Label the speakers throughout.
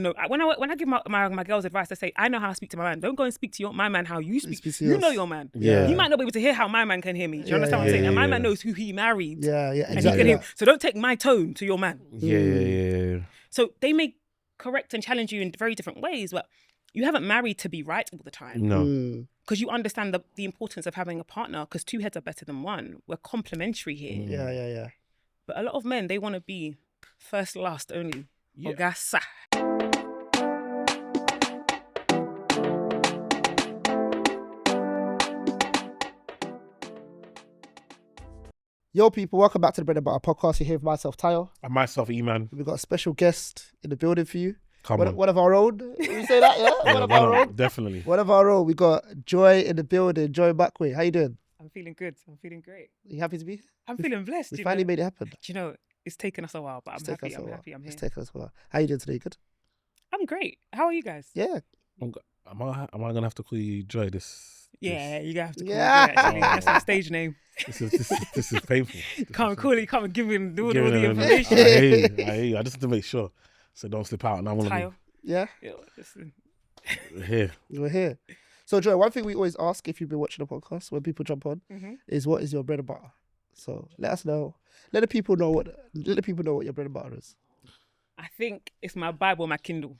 Speaker 1: When I give my girls advice, I say, I know how to speak to my man. Don't go and speak to my man how you speak.
Speaker 2: to
Speaker 1: You
Speaker 2: yours.
Speaker 1: know your man.
Speaker 3: Yeah.
Speaker 1: He might not be able to hear how my man can hear me. Do you understand what I'm saying? And my man knows who he married.
Speaker 2: Yeah,
Speaker 1: And
Speaker 2: exactly.
Speaker 1: he can hear. So don't take my tone to your man.
Speaker 3: Yeah.
Speaker 1: So they may correct and challenge you in very different ways, but you haven't married to be right all the time.
Speaker 3: No.
Speaker 1: Because you understand the importance of having a partner, because two heads are better than one. We're complementary here.
Speaker 2: Yeah.
Speaker 1: But a lot of men, they want to be first, last only. Ogasa.
Speaker 2: Yo, people, welcome back to the Bread and Butter podcast. You're here with myself, Tayo.
Speaker 3: And myself, Eman.
Speaker 2: We've got a special guest in the building for you.
Speaker 3: Come on.
Speaker 2: One of our own. You say that, yeah? One of our own.
Speaker 3: Definitely.
Speaker 2: One of our own. We got Joy in the building. Joy Mbakwe. How you doing?
Speaker 1: I'm feeling good. I'm feeling great.
Speaker 2: Are you happy to be here?
Speaker 1: I'm feeling blessed.
Speaker 2: We finally made it happen.
Speaker 1: Do you know, it's taken us a while, but I'm happy. I'm happy. I'm here.
Speaker 2: It's taken us a while. How you doing today? Good?
Speaker 1: I'm great. How are you guys?
Speaker 2: Yeah.
Speaker 3: Am I gonna have to call you Joy this?
Speaker 1: Yeah, you're gonna have to call
Speaker 2: Yeah.
Speaker 1: me Joy, actually. That's my stage name.
Speaker 3: This is painful.
Speaker 1: Can't call it. Come give him all the
Speaker 3: I
Speaker 1: information.
Speaker 3: hear you. I just have to make sure so don't slip out. And I want to
Speaker 1: Tayo.
Speaker 2: Yeah?
Speaker 1: Listen.
Speaker 3: be here.
Speaker 2: We're here. So, Joy, one thing we always ask if you've been watching the podcast when people jump on is what is your bread and butter? So let us know. Let the people know what your bread and butter is.
Speaker 1: I think it's my Bible and my Kindle.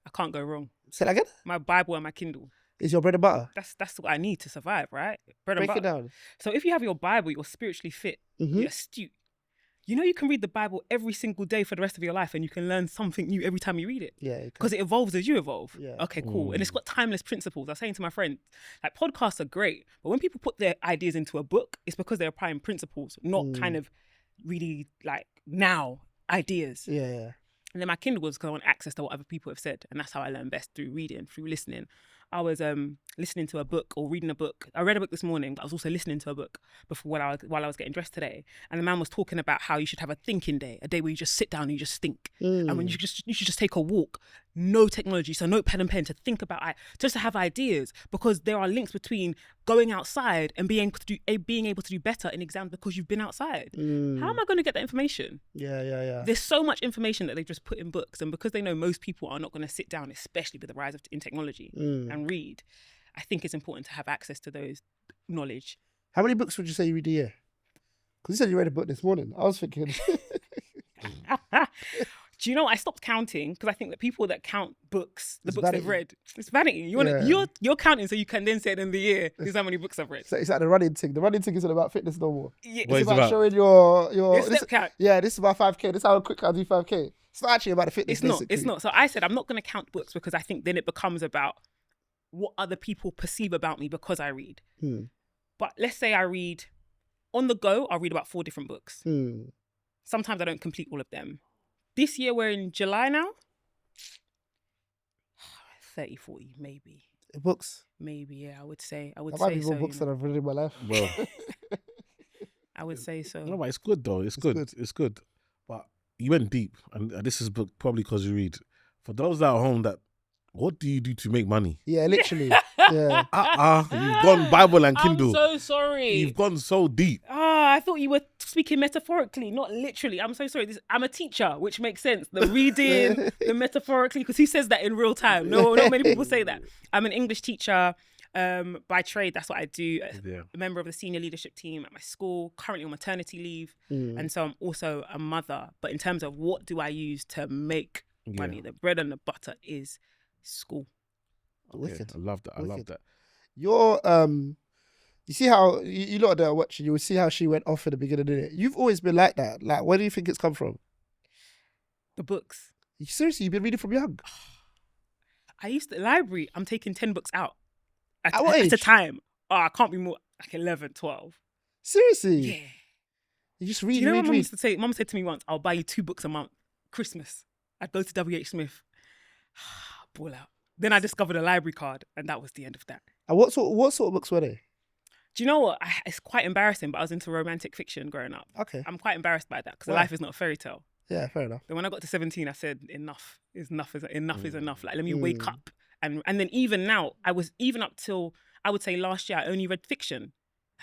Speaker 1: I can't go wrong.
Speaker 2: Say that again?
Speaker 1: My Bible and my Kindle.
Speaker 2: Is your bread and butter?
Speaker 1: That's what I need to survive, right? Bread and
Speaker 2: Break it
Speaker 1: butter.
Speaker 2: down.
Speaker 1: So if you have your Bible, you're spiritually fit. You're astute. You know you can read the Bible every single day for the rest of your life and you can learn something new every time you read it.
Speaker 2: Yeah.
Speaker 1: Because it evolves as you evolve.
Speaker 2: Yeah.
Speaker 1: Okay, cool. And it's got timeless principles. I was saying to my friend, like podcasts are great, but when people put their ideas into a book, it's because they're applying principles, not kind of really like now ideas.
Speaker 2: Yeah.
Speaker 1: And then my Kindle was because I want access to what other people have said. And that's how I learn best, through reading, through listening. I was listening to a book or reading a book. I read a book this morning, but I was also listening to a book before while I was getting dressed today. And the man was talking about how you should have a thinking day, a day where you just sit down and you just think. And when you should just take a walk, no technology, so no pen and pen, to think about, just to have ideas, because there are links between going outside and being able to do better in exams because you've been outside. How am I going to get that information?
Speaker 2: Yeah.
Speaker 1: There's so much information that they just put in books, and because they know most people are not going to sit down, especially with the rise in technology, and read, I think it's important to have access to those knowledge.
Speaker 2: How many books would you say you read a year? Because you said you read a book this morning. I was thinking...
Speaker 1: Do you know, I stopped counting because I think that people that count books, the
Speaker 2: It's
Speaker 1: books
Speaker 2: vanity.
Speaker 1: they've read, it's vanity. You're counting so you can then say at the end of the year, here's how many books I've read.
Speaker 2: So it's like the running thing. The running thing isn't about fitness no more.
Speaker 1: Yeah,
Speaker 3: What
Speaker 2: It's
Speaker 3: is it
Speaker 2: about
Speaker 3: about?
Speaker 2: showing your
Speaker 1: it's step count.
Speaker 2: Yeah, this is about 5K. This is how quick I do 5K. It's not actually about the fitness.
Speaker 1: It's not. So I said I'm not going to count books because I think then it becomes about what other people perceive about me because I read. But let's say I read on the go, I'll read about 4 different books. Sometimes I don't complete all of them. This year we're in July now. 30, 40, maybe.
Speaker 2: Books.
Speaker 1: Maybe, yeah, I would say
Speaker 2: That might
Speaker 1: so.
Speaker 2: be more books than I've read in my life.
Speaker 3: Well,
Speaker 1: I would say so.
Speaker 3: no, but it's good though. It's good. But you went deep, and this is probably because you read. For those at home, what do you do to make money?
Speaker 2: Yeah, literally. Yeah.
Speaker 3: You've gone Bible and Kindle.
Speaker 1: I'm so sorry.
Speaker 3: You've gone so deep.
Speaker 1: I thought you were speaking metaphorically, not literally. I'm so sorry. I'm a teacher, which makes sense. The reading, the metaphorically, because he says that in real time. No, not many people say that. I'm an English teacher by trade. That's what I do. A member of the senior leadership team at my school, currently on maternity leave. And so I'm also a mother. But in terms of what do I use to make money, the bread and the butter is school.
Speaker 2: Wicked.
Speaker 3: I love that. I love that.
Speaker 2: You're you see how you lot that are watching, you will see how she went off in the beginning of it. You've always been like that. Like, where do you think it's come from?
Speaker 1: The books.
Speaker 2: Seriously, you've been reading from young.
Speaker 1: I used to library. I'm taking 10 books out
Speaker 2: At what age?
Speaker 1: a time. I can't be more like 11, 12.
Speaker 2: Seriously?
Speaker 1: Yeah.
Speaker 2: You just
Speaker 1: Do
Speaker 2: read,
Speaker 1: you know what Mum
Speaker 2: read.
Speaker 1: used to say? Mum said to me once, I'll buy you 2 books a month. Christmas. I'd go to W.H. Smith. Ball out. Then I discovered a library card, and that was the end of that.
Speaker 2: And what sort of books were they?
Speaker 1: Do you know what? It's quite embarrassing, but I was into romantic fiction growing up.
Speaker 2: Okay.
Speaker 1: I'm quite embarrassed by that because
Speaker 2: Why?
Speaker 1: life is not a fairy tale.
Speaker 2: Yeah, fair enough.
Speaker 1: Then when I got to 17, I said, enough is enough. Like, let me wake up. And then even now, even up till, I would say last year, I only read fiction.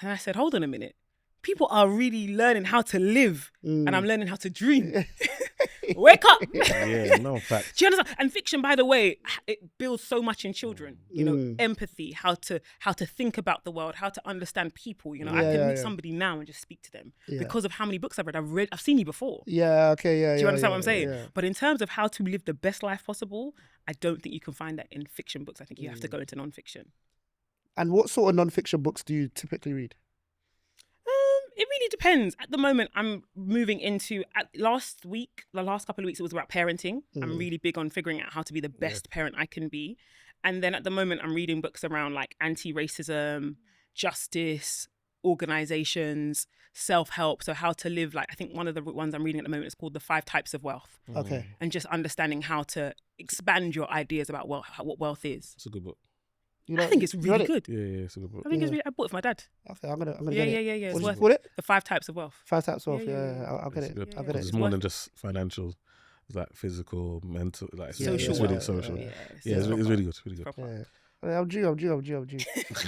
Speaker 1: And I said, hold on a minute. People are really learning how to live and I'm learning how to dream. Wake up.
Speaker 3: Yeah, no fact.
Speaker 1: Do you understand? And fiction, by the way, it builds so much in children. You know, empathy, how to think about the world, how to understand people. You know, I can meet somebody now and just speak to them because of how many books I've read. I've seen you before.
Speaker 2: Yeah, okay, yeah.
Speaker 1: Do you understand what I'm saying?
Speaker 2: Yeah.
Speaker 1: But in terms of how to live the best life possible, I don't think you can find that in fiction books. I think you have to go into non-fiction.
Speaker 2: And what sort of non-fiction books do you typically read?
Speaker 1: It really depends. At the moment, I'm moving into the last couple of weeks, it was about parenting. I'm really big on figuring out how to be the best parent I can be. And then at the moment, I'm reading books around like anti-racism, justice, organizations, self-help. So how to live, like, I think one of the ones I'm reading at the moment is called The 5 Types of Wealth.
Speaker 2: Okay.
Speaker 1: And just understanding how to expand your ideas about what wealth is.
Speaker 3: It's a good book.
Speaker 1: I think it's really good.
Speaker 3: Yeah, it's a good book.
Speaker 1: I think it's really, I bought it for my dad.
Speaker 2: Okay, I'm gonna get it.
Speaker 1: Yeah.
Speaker 2: What
Speaker 1: It's
Speaker 2: did you
Speaker 1: worth
Speaker 2: call it?
Speaker 1: The 5 Types of Wealth.
Speaker 2: 5 Types of Wealth.
Speaker 1: Yeah.
Speaker 2: I'll get
Speaker 3: It's
Speaker 2: it.
Speaker 3: good.
Speaker 2: I'll get it.
Speaker 3: It's more than just financial. It's like physical, mental, like
Speaker 1: Social
Speaker 3: it's really
Speaker 1: wealth.
Speaker 3: social.
Speaker 1: Yeah,
Speaker 3: It's really good. Really good.
Speaker 1: Proper.
Speaker 2: Yeah. I'm due.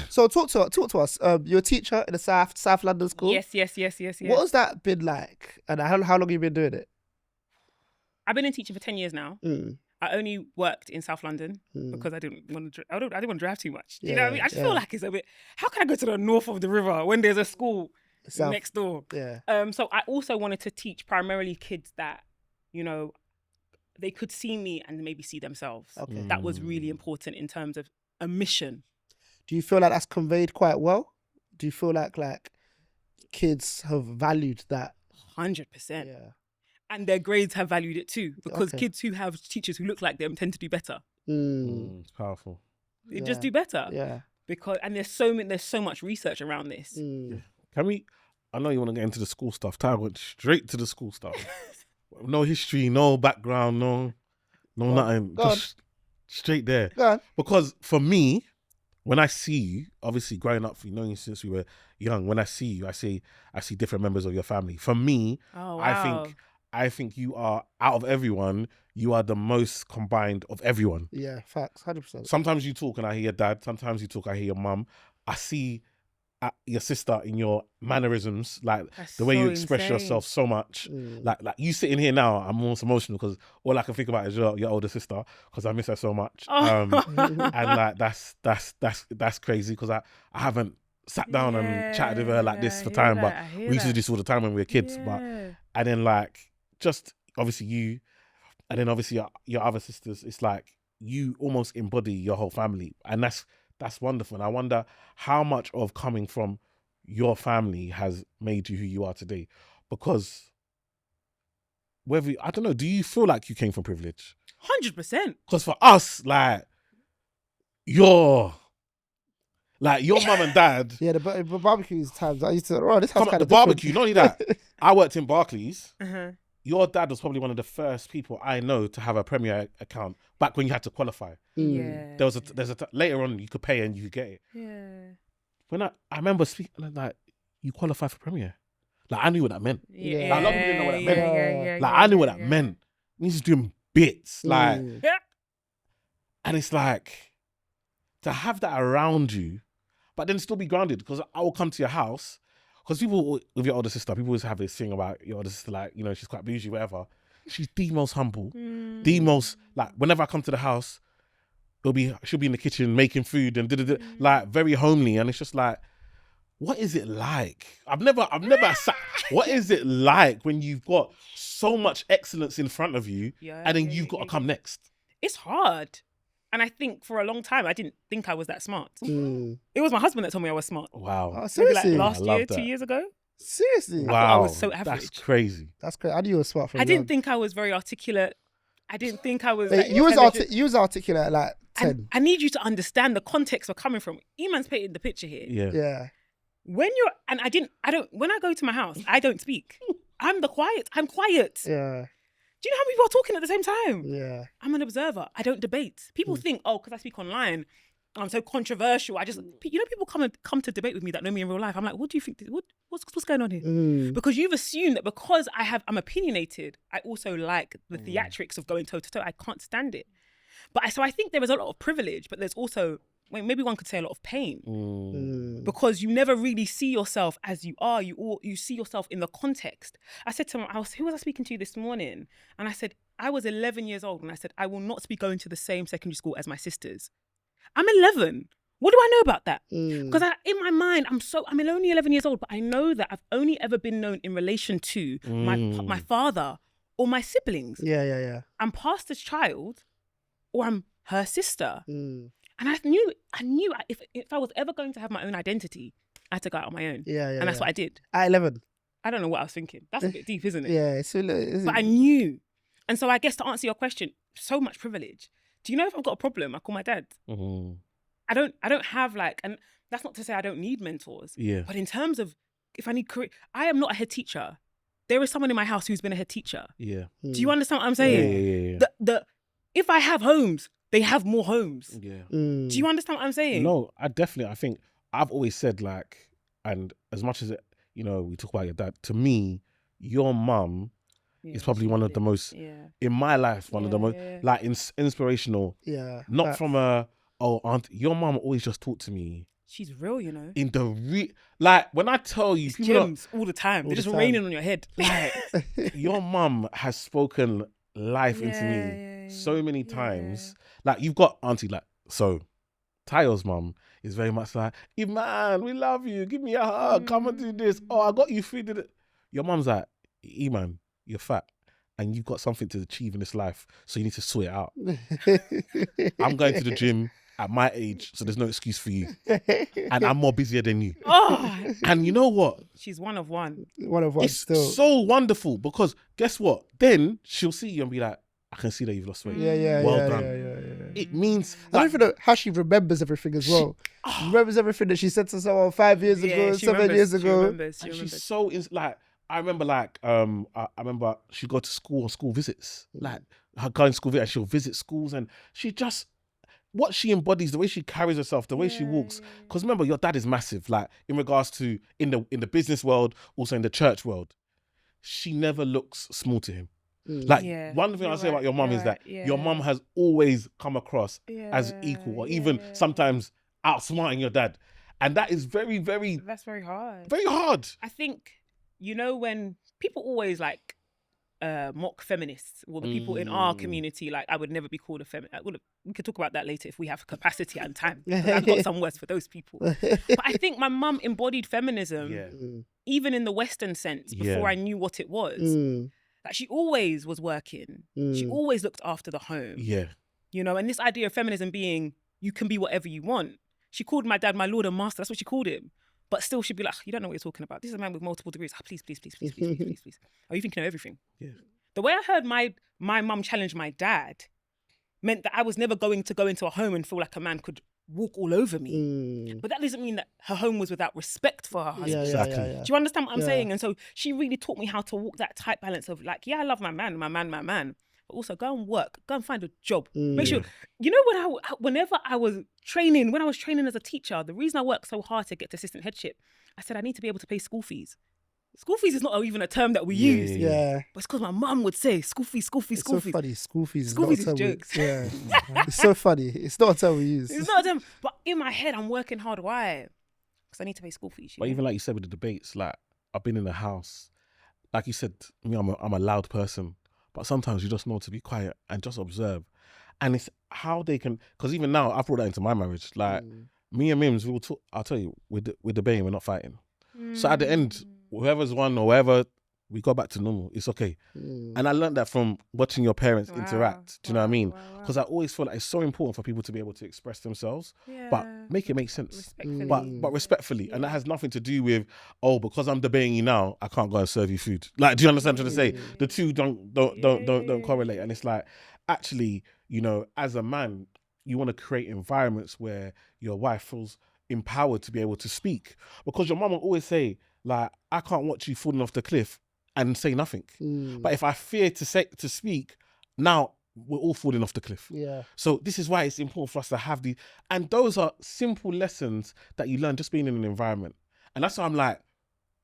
Speaker 2: So talk to us. You're a teacher in a South London school.
Speaker 1: Yes.
Speaker 2: What has that been like? And how long have you been doing it?
Speaker 1: I've been in teaching for 10 years now. I only worked in South London because I didn't want to drive too much. You know what I mean? I just feel like it's a bit, how can I go to the north of the river when there's a school next door?
Speaker 2: Yeah.
Speaker 1: So I also wanted to teach primarily kids that, you know, they could see me and maybe see themselves.
Speaker 2: Okay.
Speaker 1: That was really important in terms of a mission.
Speaker 2: Do you feel like that's conveyed quite well? Do you feel like kids have valued that?
Speaker 1: 100%.
Speaker 2: Yeah.
Speaker 1: And their grades have valued it too, because kids who have teachers who look like them tend to do better.
Speaker 3: It's powerful.
Speaker 1: They just do better.
Speaker 2: Yeah.
Speaker 1: And there's so much research around this.
Speaker 3: Can we? I know you want to get into the school stuff. Ty went straight to the school stuff. No history, no background, no nothing. Just straight there.
Speaker 2: Go on.
Speaker 3: Because for me, when I see you, obviously growing up, knowing you since we were young, when I see you, I see different members of your family. For me, I think you are, out of everyone, you are the most combined of everyone.
Speaker 2: Yeah, facts, 100%.
Speaker 3: Sometimes you talk and I hear your dad. Sometimes you talk, I hear your mum. I see your sister in your mannerisms, like
Speaker 1: That's
Speaker 3: the way
Speaker 1: so
Speaker 3: you express
Speaker 1: insane.
Speaker 3: yourself so much. Like you sitting here now, I'm almost emotional because all I can think about is your older sister because I miss her so much. And like that's crazy because I haven't sat down and chatted with her like this for time, but we used to do this all the time when we were kids. But and then like just obviously you, and then obviously your other sisters. It's like you almost embody your whole family, and that's wonderful. And I wonder how much of coming from your family has made you who you are today, because I don't know, do you feel like you came from privilege?
Speaker 1: 100%.
Speaker 3: Because for us, like your mum and dad.
Speaker 2: Yeah, the barbecues times I used to. Oh, this house kind
Speaker 3: The
Speaker 2: of
Speaker 3: barbecue. Not only that, I worked in Barclays.
Speaker 1: Uh-huh.
Speaker 3: Your dad was probably one of the first people I know to have a Premier account back when you had to qualify.
Speaker 1: Yeah.
Speaker 3: There's later on you could pay and you could get it.
Speaker 1: Yeah.
Speaker 3: When I remember speaking like you qualify for Premier. Like I knew what that meant.
Speaker 2: Yeah.
Speaker 3: Like, a lot of people didn't know what that meant.
Speaker 2: Yeah.
Speaker 3: Like I knew what that meant. He's just doing bits. Like
Speaker 1: Yeah.
Speaker 3: and it's like to have that around you, but then still be grounded, because I will come to your house. Because people with your older sister, people always have this thing about your older sister, like, you know, she's quite bougie, whatever. She's the most humble, the most, like, whenever I come to the house, she'll be in the kitchen making food and like very homely. And it's just like, what is it like? I've never sat, what is it like when you've got so much excellence in front of you and then you've got to come next?
Speaker 1: It's hard. And I think for a long time, I didn't think I was that smart. It was my husband that told me I was smart.
Speaker 3: Wow.
Speaker 2: Oh,
Speaker 1: Maybe
Speaker 2: seriously?
Speaker 1: like last
Speaker 3: I love
Speaker 1: year,
Speaker 3: that.
Speaker 1: 2 years ago.
Speaker 2: Seriously?
Speaker 3: Wow.
Speaker 1: I was so average.
Speaker 3: That's crazy.
Speaker 2: That's great. I knew you were smart from
Speaker 1: I didn't
Speaker 2: young.
Speaker 1: think I was very articulate. I didn't think I was.
Speaker 2: Wait,
Speaker 1: like,
Speaker 2: you was
Speaker 1: intelligent.
Speaker 2: articulate at like 10.
Speaker 1: And I need you to understand the context we're coming from. Eman's painting the picture here.
Speaker 3: Yeah.
Speaker 2: Yeah.
Speaker 1: When I go to my house, I don't speak. I'm quiet.
Speaker 2: Yeah.
Speaker 1: Do you know how many people are talking at the same time?
Speaker 2: Yeah.
Speaker 1: I'm an observer. I don't debate. People think, because I speak online, I'm so controversial. People come to debate with me that know me in real life. I'm like, what do you think? What's going on here? Because you've assumed that because I'm opinionated, I also like the theatrics of going toe to toe. I can't stand it. So I think there is a lot of privilege, but there's also maybe one could say a lot of pain, because you never really see yourself as you are. You see yourself in the context. I said to him, who was I speaking to this morning? And I said, I was 11 years old, and I said, I will not be going to the same secondary school as my sisters. I'm 11. What do I know about that? Because in my mind, I'm only 11 years old, but I know that I've only ever been known in relation to my father or my siblings.
Speaker 2: Yeah.
Speaker 1: I'm pastor's child, or I'm her sister. And I knew if I was ever going to have my own identity, I had to go out on my own. And that's what I did.
Speaker 2: At 11.
Speaker 1: I don't know what I was thinking. That's a bit deep, isn't it?
Speaker 2: Yeah,
Speaker 1: but I knew. And so I guess to answer your question, so much privilege. Do you know if I've got a problem, I call my dad. I don't have and that's not to say I don't need mentors.
Speaker 3: Yeah.
Speaker 1: But in terms of if I need career, I am not a head teacher. There is someone in my house who's been a head teacher.
Speaker 3: Yeah.
Speaker 1: Do you understand what I'm saying?
Speaker 3: Yeah.
Speaker 1: If I have homes, they have more homes.
Speaker 3: Yeah.
Speaker 1: Do you understand what I'm saying?
Speaker 3: No, I think I've always said and as much as we talk about your dad, to me, your mum is probably one of the most, in my life, one of the most inspirational.
Speaker 2: Yeah.
Speaker 3: Not from aunt. Your mum always just talked to me.
Speaker 1: She's real,
Speaker 3: In the when I tell you,
Speaker 1: it's gems all the time. They're just raining on your head.
Speaker 3: Your mum has spoken life into me so many times. You've got auntie Tayo's mum is very much Eman, we love you. Give me a hug. Come and do this. Oh, I got you food. Your mum's like, Eman, you're fat and you've got something to achieve in this life, so you need to sort it out. I'm going to the gym at my age, so there's no excuse for you. And I'm more busier than you. And you know what?
Speaker 1: She's one of one.
Speaker 2: One of one
Speaker 3: it's
Speaker 2: still.
Speaker 3: So wonderful, because guess what? Then she'll see you and be like, I can see that you've lost weight. Well done.
Speaker 2: Yeah.
Speaker 3: It means...
Speaker 2: I don't even know how she remembers everything as well. She remembers everything that she said to someone 5 years ago, 7 years ago.
Speaker 3: She's so... I remember she'd go to school on school visits. Her going to school visits, she'll visit schools, and she just... What she embodies, the way she carries herself, the way she walks. Because remember, your dad is massive, in regards to in the business world, also in the church world. She never looks small to him. One thing I'll say about your mum is that your mum has always come across as equal, or even sometimes outsmarting your dad. And that is very, very...
Speaker 1: That's very hard.
Speaker 3: Very hard.
Speaker 1: I think, when people always mock feminists, or the people in our community, I would never be called a feminist. We could talk about that later if we have capacity and time. I've got some words for those people. But I think my mum embodied feminism, even in the Western sense, before I knew what it was. She always was working. She always looked after the home. And this idea of feminism being, you can be whatever you want. She called my dad my Lord and Master. That's what she called him. But still, she'd be like, you don't know what you're talking about. This is a man with multiple degrees. Please. Oh, you think you know everything? Yeah. The way I heard my mum challenge my dad meant that I was never going to go into a home and feel like a man could walk all over me. But that doesn't mean that her home was without respect for her husband.
Speaker 3: Exactly.
Speaker 1: Do you understand what I'm saying? And so she really taught me how to walk that tight balance of I love my man. But also go and work, go and find a job. Make sure, whenever I was training as a teacher, the reason I worked so hard to get to assistant headship, I said I need to be able to pay school fees. School fees is not even a term that we use.
Speaker 2: Yeah.
Speaker 1: But it's because my mum would say school fees.
Speaker 2: It's so funny. School fees
Speaker 1: is jokes.
Speaker 2: It's so funny. It's not a term we use.
Speaker 1: It's not a term. But in my head, I'm working hard. Why? Because I need to pay school fees.
Speaker 3: But even like you said with the debates, I've been in the house. Like you said, I'm a loud person. But sometimes you just know to be quiet and just observe. And it's how they can... Because even now, I brought that into my marriage. Me and Mims, we'll talk... I'll tell you, we're debating, we're not fighting. So at the end, whoever's won or whatever, we go back to normal. It's okay. And I learned that from watching your parents interact. Do you know what I mean? Because I always feel like it's so important for people to be able to express themselves, but make it make sense.
Speaker 1: Respectfully.
Speaker 3: But respectfully. And that has nothing to do with, because I'm debating you now, I can't go and serve you food. Do you understand what I'm trying to say? The two don't correlate. And it's actually, as a man, you want to create environments where your wife feels empowered to be able to speak. Because your mum will always say, I can't watch you falling off the cliff and say nothing. But if I fear to speak, now we're all falling off the cliff.
Speaker 2: Yeah.
Speaker 3: So this is why it's important for us to have these. And those are simple lessons that you learn just being in an environment. And that's why I'm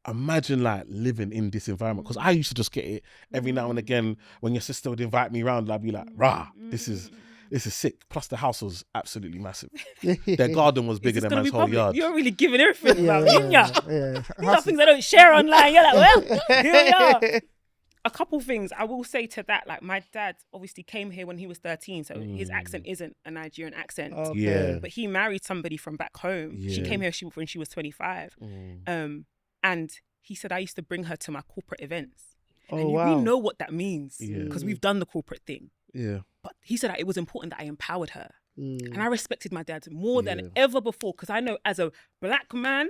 Speaker 3: imagine living in this environment. Because I used to just get it every now and again when your sister would invite me around. I'd be like, rah, this is this is sick. Plus the house was absolutely massive. Their garden was bigger than man's whole yard.
Speaker 1: You're really giving everything about me,
Speaker 2: yeah.
Speaker 1: These are things I don't share online. You're like, well, here we are. A couple things I will say to that, like my dad obviously came here when he was 13, so his accent isn't a Nigerian accent.
Speaker 2: Okay.
Speaker 3: Yeah.
Speaker 1: But he married somebody from back home. She came here when she was 25. And he said, I used to bring her to my corporate events. And we know what that means because we've done the corporate thing.
Speaker 3: Yeah.
Speaker 1: But he said that it was important that I empowered her. And I respected my dad more than ever before, because I know as a black man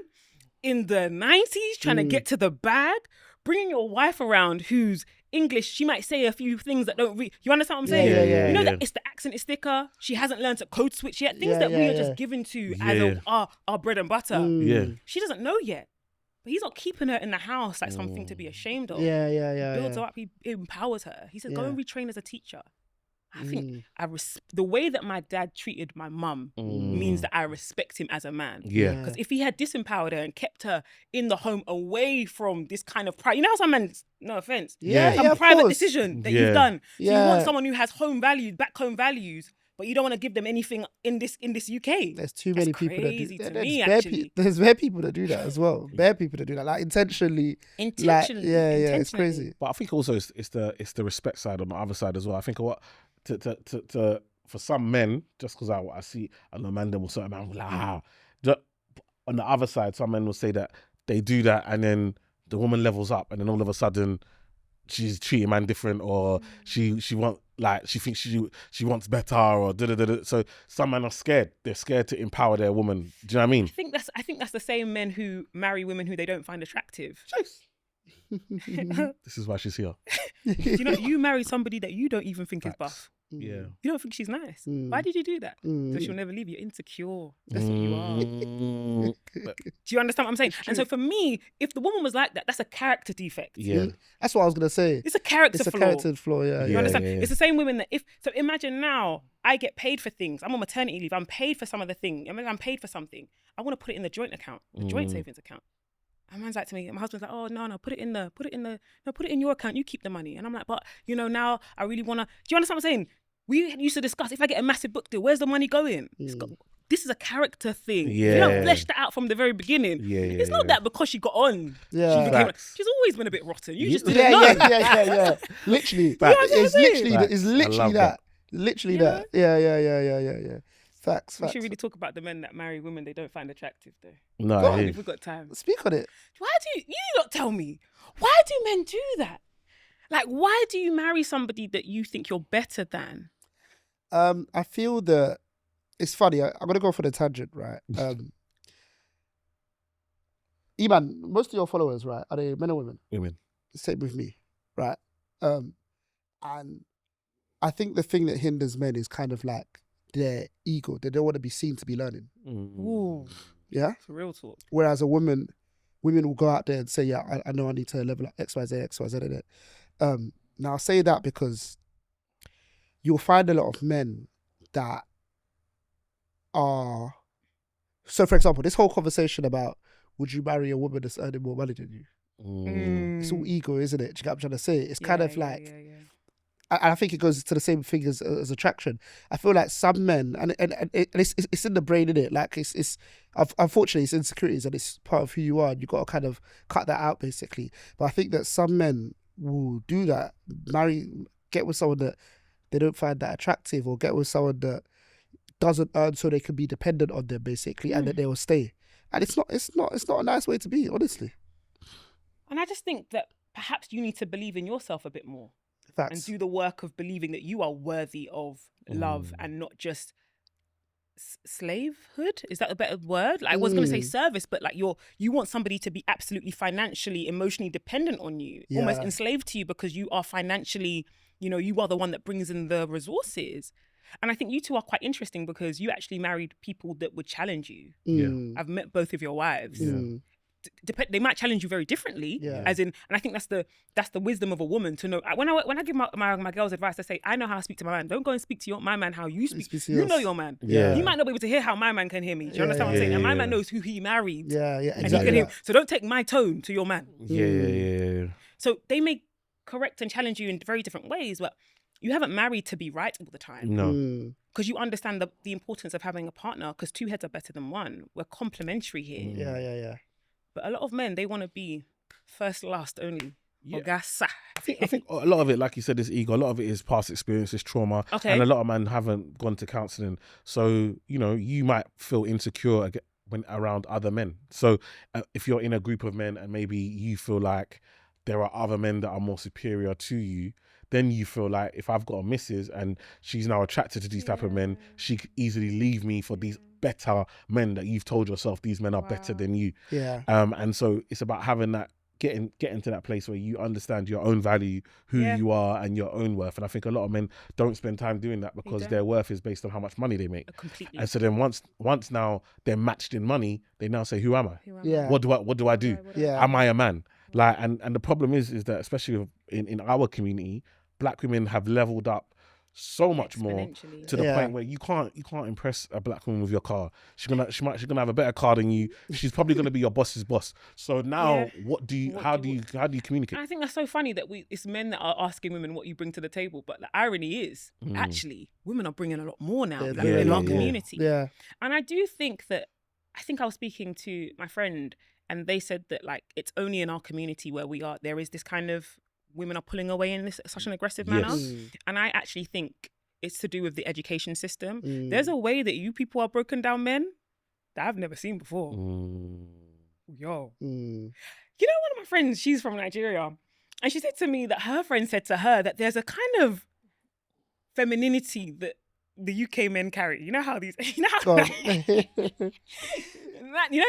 Speaker 1: in the 90s trying to get to the bag, bringing your wife around who's English, she might say a few things that don't you understand what I'm saying?
Speaker 2: Yeah,
Speaker 1: you know that it's the accent is thicker. She hasn't learned to code switch yet. Things that we are just given to as our bread and butter. She doesn't know yet. But he's not keeping her in the house like something to be ashamed of. He builds her up, he empowers her. He says, go and retrain as a teacher. I think the way that my dad treated my mum means that I respect him as a man. Because if he had disempowered her and kept her in the home away from this kind of private, you know how some men, no offense, some private decision that you've done. So you want someone who has home values, back home values, but you don't want to give them anything in this UK.
Speaker 2: There's too many people that do
Speaker 1: that.
Speaker 2: There's bare people that do that as well. Bare people that do that, like intentionally. Like, it's crazy.
Speaker 3: But I think also it's the respect side on the other side as well. I think what to for some men, just because I see, I know man, them will certain man like, on the other side, some men will say that they do that and then the woman levels up and then all of a sudden she's treating man different, or she want, like, she thinks she wants better, or da. So some men are scared. They're scared to empower their woman. Do you know what I mean?
Speaker 1: I think that's the same men who marry women who they don't find attractive.
Speaker 3: This is why she's here.
Speaker 1: You know, you marry somebody that you don't even think is buff.
Speaker 3: Yeah.
Speaker 1: You don't think she's nice. Why did you do that? So she'll never leave you. Insecure. That's what you are. Do you understand what I'm saying? And so for me, if the woman was like that, that's a character defect.
Speaker 2: Yeah. That's what I was going to say.
Speaker 1: It's a character flaw.
Speaker 2: It's a character flaw,
Speaker 1: You understand? It's the same women that so imagine now, I get paid for things. I'm on maternity leave. I'm paid for some of the thing. I'm paid for something. I want to put it in the joint account, the joint savings account. And man's like to me, my husband's like, oh, no, put it in your account. You keep the money. And I'm like, but, you know, now I really want to, do you understand what I'm saying? We used to discuss, if I get a massive book deal, where's the money going? This is a character thing. You don't flesh that out from the very beginning. It's not that because she got on. She's always been a bit rotten. You just didn't know.
Speaker 2: Yeah. Literally. It's literally that. Literally that. Yeah. Facts.
Speaker 1: We should really talk about the men that marry women they don't find attractive, though.
Speaker 3: No,
Speaker 1: Go on, if we've got time.
Speaker 2: Speak on it.
Speaker 1: Why do you not tell me? Why do men do that? Like, why do you marry somebody that you think you're better than?
Speaker 2: I feel that it's funny. I'm gonna go for the tangent, right? Eman, most of your followers, right, are they men or women?
Speaker 3: Women.
Speaker 2: Same with me, right? And I think the thing that hinders men is kind of like their ego. They don't want to be seen to be learning.
Speaker 1: Ooh.
Speaker 2: Yeah?
Speaker 1: It's real talk.
Speaker 2: Whereas women will go out there and say, yeah, I know I need to level up X, Y, Z. Now I say that because you'll find a lot of men that are... So for example, this whole conversation about would you marry a woman that's earning more money than you? It's all ego, isn't it? Do you get what I'm trying to say? It's kind of like... I think it goes to the same thing as attraction. I feel like some men, and it's in the brain, innit? Like it's unfortunately it's insecurities and it's part of who you are, and you've got to kind of cut that out basically. But I think that some men will do that, get with someone that they don't find that attractive, or get with someone that doesn't earn so they can be dependent on them basically, and that they will stay. And it's not a nice way to be, honestly.
Speaker 1: And I just think that perhaps you need to believe in yourself a bit more.
Speaker 2: Facts.
Speaker 1: And do the work of believing that you are worthy of love and not just slavehood. Is that a better word? Like, I was going to say service, but like you want somebody to be absolutely financially, emotionally dependent on you, almost enslaved to you because you are financially, you know, you are the one that brings in the resources. And I think you two are quite interesting because you actually married people that would challenge you. I've met both of your wives. They might challenge you very differently, as in, and I think that's the wisdom of a woman to know. When I give my girls advice, I say, I know how to speak to my man. Don't go and speak to my man how you speak. You know your man. You might not be able to hear how my man can hear me. Do you understand what I'm saying? And my man knows who he married.
Speaker 2: Exactly.
Speaker 1: And he can hear. So don't take my tone to your man.
Speaker 3: Yeah.
Speaker 1: So they may correct and challenge you in very different ways, but you haven't married to be right all the time.
Speaker 3: No.
Speaker 1: Because you understand the importance of having a partner, because two heads are better than one. We're complementary here.
Speaker 2: Yeah.
Speaker 1: But a lot of men, they want to be first, last only.
Speaker 3: Yeah.
Speaker 1: Ogasa.
Speaker 3: I think a lot of it, like you said, is ego. A lot of it is past experiences, trauma.
Speaker 1: Okay.
Speaker 3: And a lot of men haven't gone to counselling. So, you know, you might feel insecure when around other men. So if you're in a group of men and maybe you feel like there are other men that are more superior to you, then you feel like if I've got a missus and she's now attracted to these type of men, she could easily leave me for these better men that you've told yourself these men are better than you.
Speaker 2: Yeah.
Speaker 3: And so it's about having that, getting to that place where you understand your own value, who you are, and your own worth. And I think a lot of men don't spend time doing that because their worth is based on how much money they make.
Speaker 1: Completely.
Speaker 3: And so then once now they're matched in money, they now say, who am I?
Speaker 2: Yeah.
Speaker 3: What do I do?
Speaker 2: Yeah.
Speaker 3: Am I a man? Like, and the problem is that especially in our community, Black women have leveled up so much more to the point where you can't impress a Black woman with your car. She's gonna have a better car than you. She's probably gonna be your boss's boss. So now, how do you communicate?
Speaker 1: And I think that's so funny that it's men that are asking women what you bring to the table. But the irony is, actually, women are bringing a lot more now in our community.
Speaker 2: Yeah.
Speaker 1: And I do think that, I think I was speaking to my friend, and they said that like it's only in our community where there is this kind of women are pulling away in such an aggressive manner. And I actually think it's to do with the education system. There's a way that you people are broken down men that I've never seen before. Yo. You know, one of my friends, she's from Nigeria, and she said to me that her friend said to her that there's a kind of femininity that the UK men carry. You know how these, you know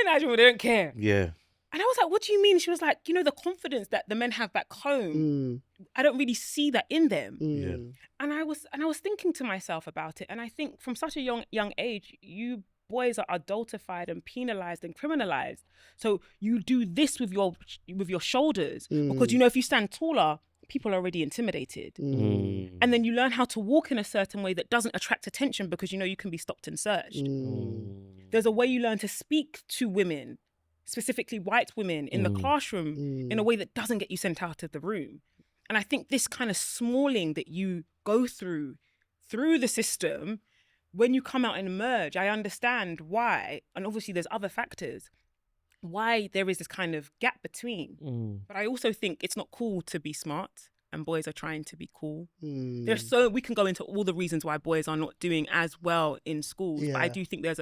Speaker 1: Nigerian, they don't care.
Speaker 3: Yeah.
Speaker 1: And I was like, what do you mean? She was like, you know, the confidence that the men have back home, I don't really see that in them.
Speaker 3: Yeah.
Speaker 1: And I was thinking to myself about it. And I think from such a young age, you boys are adultified and penalized and criminalized. So you do this with your shoulders because, you know, if you stand taller, people are already intimidated. And then you learn how to walk in a certain way that doesn't attract attention because, you know, you can be stopped and searched. There's a way you learn to speak to women, specifically white women, in the classroom in a way that doesn't get you sent out of the room. And I think this kind of smalling that you go through the system, when you come out and emerge, I understand why, and obviously there's other factors, why there is this kind of gap between. But I also think it's not cool to be smart, and boys are trying to be cool. We can go into all the reasons why boys are not doing as well in schools, but I do think there's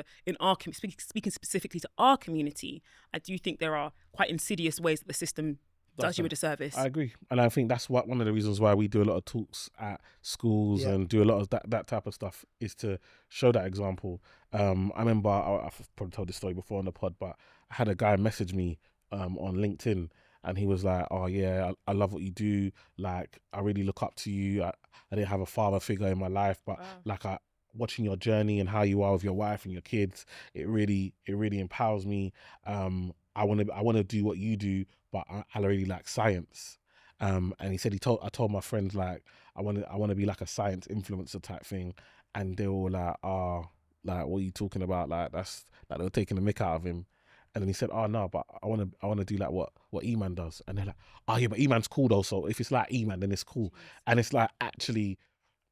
Speaker 1: speaking specifically to our community, I do think there are quite insidious ways that the system does you a disservice.
Speaker 3: I agree. And I think that's one of the reasons why we do a lot of talks at schools and do a lot of that type of stuff, is to show that example. I remember, I've probably told this story before on the pod, but I had a guy message me on LinkedIn, and he was like, oh yeah, I love what you do. Like, I really look up to you. I didn't have a father figure in my life, but watching your journey and how you are with your wife and your kids, it really empowers me. I want to do what you do, but I really like science. And he said, I told my friends, like, I want to be like a science influencer type thing. And they were like, like, what are you talking about? Like, that's like, they were taking the mick out of him. And then he said, oh no, but I want to do like what Eman does. And they're like, oh yeah, but Eman's cool though. So if it's like Eman, then it's cool. And it's like, actually,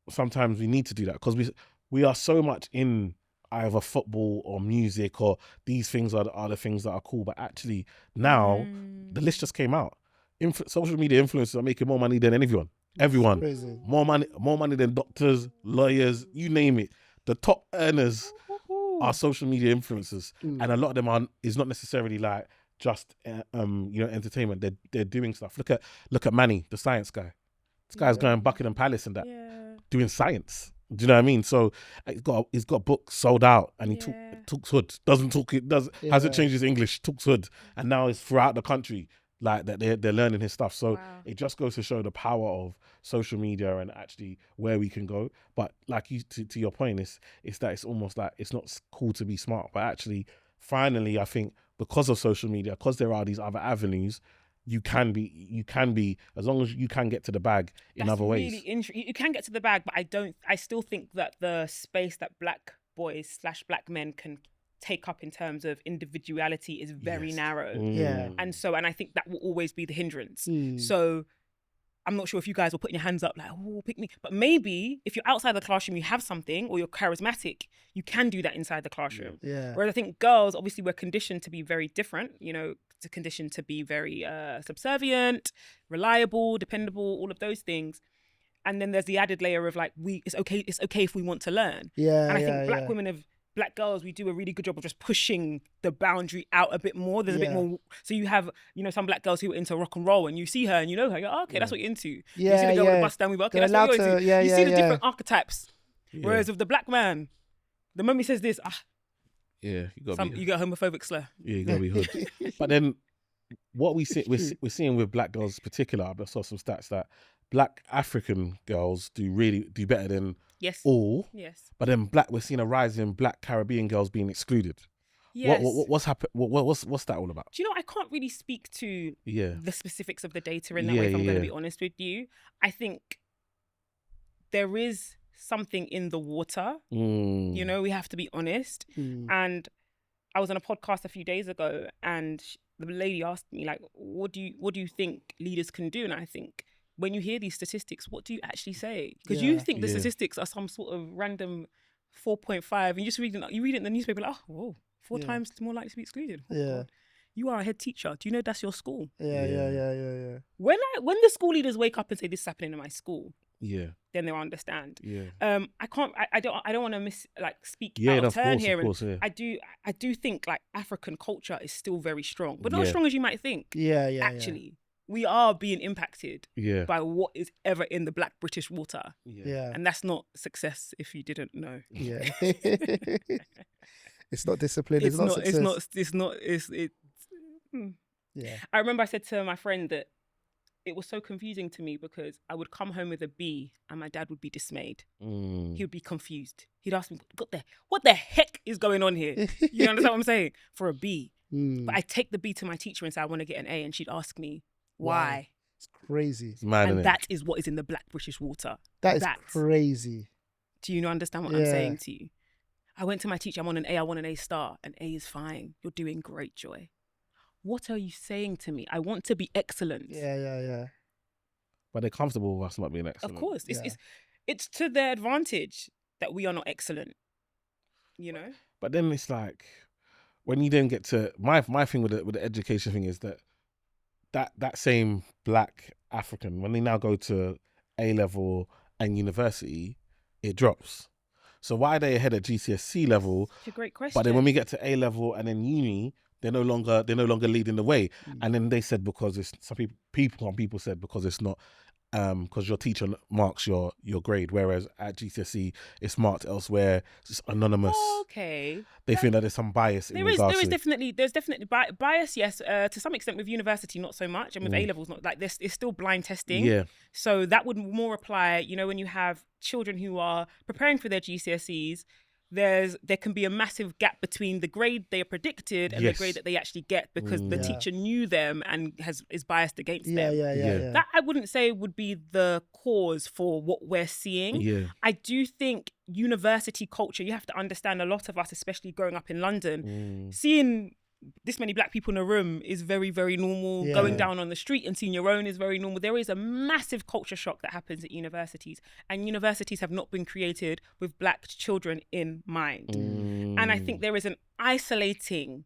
Speaker 3: sometimes we need to do that because we are so much in either football or music, or these things are the things that are cool. But actually now the list just came out. Social media influencers are making more money than everyone.
Speaker 2: Crazy.
Speaker 3: More money than doctors, lawyers, you name it. The top earners are social media influencers, and a lot of them is not necessarily like just entertainment. They're doing stuff. Look at Manny, the science guy. This guy's going Buckingham Palace and that, doing science. Do you know what I mean? So he's got books sold out, and he talks hood. Hasn't changed his English. Talks hood, and now it's throughout the country. Like that, they're learning his stuff. So it just goes to show the power of social media and actually where we can go. But like to your point, it's that it's almost like it's not cool to be smart, but actually, finally, I think because of social media, because there are these other avenues, you can be as long as you can get to the bag in other ways.
Speaker 1: You can get to the bag, but I still think that the space that Black boys / Black men can take up in terms of individuality is very narrow.
Speaker 2: Yeah.
Speaker 1: And I think that will always be the hindrance. So I'm not sure if you guys were putting your hands up like, oh, pick me. But maybe if you're outside the classroom, you have something, or you're charismatic, you can do that inside the classroom.
Speaker 2: Yeah.
Speaker 1: Whereas I think girls, obviously, we're conditioned to be very different, you know, conditioned to be very subservient, reliable, dependable, all of those things. And then there's the added layer of like, it's okay if we want to learn.
Speaker 2: Yeah.
Speaker 1: And I think black girls, we do a really good job of just pushing the boundary out a bit more. There's a bit more. So you have, you know, some black girls who are into rock and roll, and you see her and you know her. You're like, oh, okay, that's what you're into.
Speaker 2: Yeah,
Speaker 1: you see the girl with the bust down with, okay,
Speaker 2: they're
Speaker 1: that's what you're into. You see the different archetypes.
Speaker 3: Yeah.
Speaker 1: Whereas with the black man, the moment he says this,
Speaker 3: yeah,
Speaker 1: you got a homophobic slur.
Speaker 3: Yeah, you gotta be hood. But then what we're seeing with black girls in particular, I saw some stats that black African girls do better than all. Yes. But then we're seeing a rise in black Caribbean girls being excluded. Yes. What's happened? What's that all about?
Speaker 1: Do you know, I can't really speak to the specifics of the data in that way, if I'm going to be honest with you. I think there is something in the water. You know, we have to be honest. And I was on a podcast a few days ago, and the lady asked me, like, what do you think leaders can do? And I think, when you hear these statistics, what do you actually say? Because you think the statistics are some sort of random 4.5, and you read it in the newspaper, like, oh, whoa, 4 times more likely to be excluded. Oh, God. You are a head teacher. Do you know that's your school?
Speaker 2: Yeah.
Speaker 1: When the school leaders wake up and say, this is happening in my school, then they'll understand. I don't want to speak out of turn here. I do think like African culture is still very strong, but not as strong as you might think. Actually. We are being impacted by what is ever in the black British water. And that's not success if you didn't know.
Speaker 2: It's not discipline. It's not success.
Speaker 1: I remember I said to my friend that it was so confusing to me because I would come home with a B and my dad would be dismayed. He would be confused. He'd ask me, what the heck is going on here? You understand what I'm saying? For a B. But I take the B to my teacher and say, I want to get an A. And she'd ask me, why?
Speaker 2: Wow. It's crazy.
Speaker 3: It's mad,
Speaker 1: and that is what is in the black British water.
Speaker 2: That is crazy.
Speaker 1: Do you understand what I'm saying to you? I went to my teacher, I'm on an A, I want an A star. An A is fine. You're doing great, Joy. What are you saying to me? I want to be excellent.
Speaker 2: Yeah.
Speaker 3: But they're comfortable with us not being excellent.
Speaker 1: Of course. It's to their advantage that we are not excellent. You know?
Speaker 3: But then it's like, when you then get to, my thing with the education thing is that same black African, when they now go to A-level and university, it drops. So why are they ahead at GCSE level?
Speaker 1: It's a great question.
Speaker 3: But then when we get to A-level and then uni, they're no longer leading the way. And then they said because it's some people said because it's not because your teacher marks your grade, whereas at GCSE it's marked elsewhere. It's anonymous.
Speaker 1: Okay.
Speaker 3: They think that there's some bias in regards to...
Speaker 1: There's definitely bias, yes. To some extent with university, not so much. And with A-levels, not like this. It's still blind testing. Yeah. So that would more apply, you know, when you have children who are preparing for their GCSEs, there can be a massive gap between the grade they are predicted and the grade that they actually get because the teacher knew them and is biased against them.
Speaker 2: Yeah.
Speaker 1: That I wouldn't say would be the cause for what we're seeing.
Speaker 3: Yeah.
Speaker 1: I do think university culture, you have to understand, a lot of us, especially growing up in London, seeing this many black people in a room is very, very normal. Going down on the street and seeing your own is very normal. There is a massive culture shock that happens at universities, and universities have not been created with black children in mind. And I think there is an isolating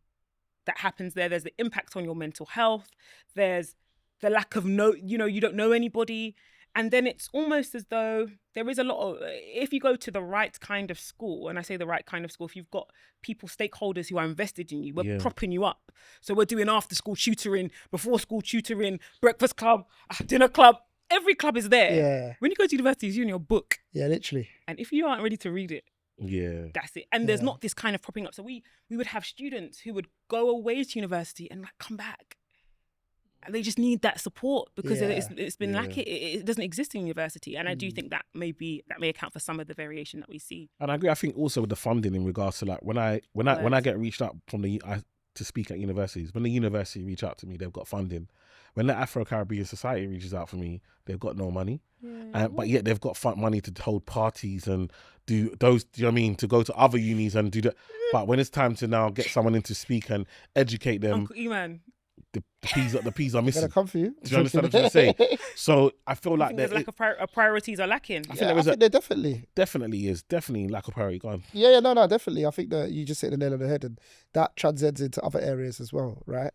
Speaker 1: that happens there. There's the impact on your mental health. There's the lack of you don't know anybody. And then it's almost as though there is a lot of, if you go to the right kind of school, and I say the right kind of school, if you've got stakeholders who are invested in you, we're propping you up. So we're doing after school tutoring, before school tutoring, breakfast club, dinner club. Every club is there.
Speaker 2: Yeah.
Speaker 1: When you go to university, you're in your book.
Speaker 2: Yeah, literally.
Speaker 1: And if you aren't ready to read it, that's it. And there's not this kind of propping up. So we would have students who would go away to university and come back. They just need that support because it's been lacking. It doesn't exist in university, and I do think that may account for some of the variation that we see.
Speaker 3: And I agree. I think also with the funding in regards to like when I get reached out from to speak at universities, when the university reach out to me, they've got funding. When the Afro-Caribbean Society reaches out for me, they've got no money, but yet they've got money to hold parties and do those. Do you know what I mean? To go to other unis and do that. But when it's time to now get someone in to speak and educate them,
Speaker 1: Uncle Eman.
Speaker 3: the peas are
Speaker 2: Gonna
Speaker 3: missing.
Speaker 2: come for you.
Speaker 3: Do you understand what I'm trying to say? So I feel like
Speaker 1: there's like priorities are lacking.
Speaker 3: I
Speaker 2: I think there definitely
Speaker 3: is lack of priority. Go on.
Speaker 2: Yeah, no, definitely. I think that you just hit the nail on the head, and that transcends into other areas as well, right?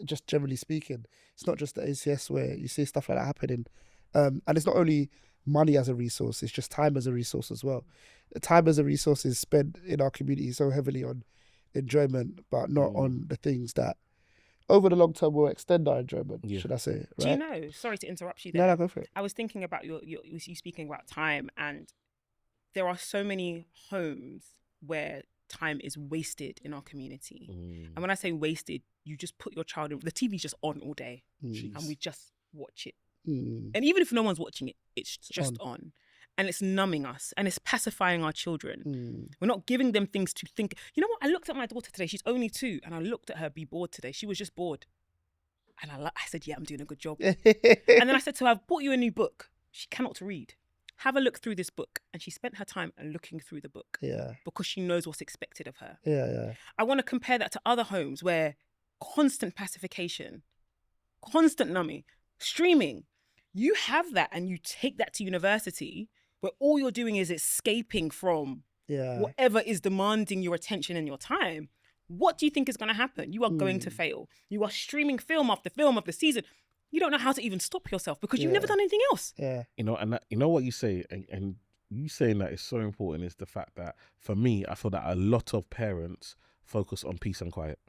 Speaker 2: Just generally speaking, it's not just the ACS where you see stuff like that happening, and it's not only money as a resource; it's just time as a resource as well. Time as a resource is spent in our community so heavily on enjoyment, but not on the things that over the long term will extend our enjoyment, should I say, right?
Speaker 1: Do you know, sorry to interrupt you there.
Speaker 2: No, go for it.
Speaker 1: I was thinking about you speaking about time, and there are so many homes where time is wasted in our community. And when I say wasted, you just put your child in, the TV's just on all day and we just watch it. And even if no one's watching it, it's just on. And it's numbing us and it's pacifying our children. We're not giving them things to think. You know what? I looked at my daughter today. She's only 2. And I looked at her be bored today. She was just bored. And I said, yeah, I'm doing a good job. And then I said to her, I've bought you a new book. She cannot read. Have a look through this book. And she spent her time looking through the book.
Speaker 2: Yeah.
Speaker 1: Because she knows what's expected of her.
Speaker 2: Yeah.
Speaker 1: I want to compare that to other homes where constant pacification, constant numbing, streaming. You have that and you take that to university where all you're doing is escaping from whatever is demanding your attention and your time. What do you think is going to happen? You are going to fail. You are streaming film after film of the season. You don't know how to even stop yourself because you've never done anything else.
Speaker 2: Yeah.
Speaker 3: You know, and you know what you say, and you saying that is so important is the fact that for me, I feel that a lot of parents focus on peace and quiet.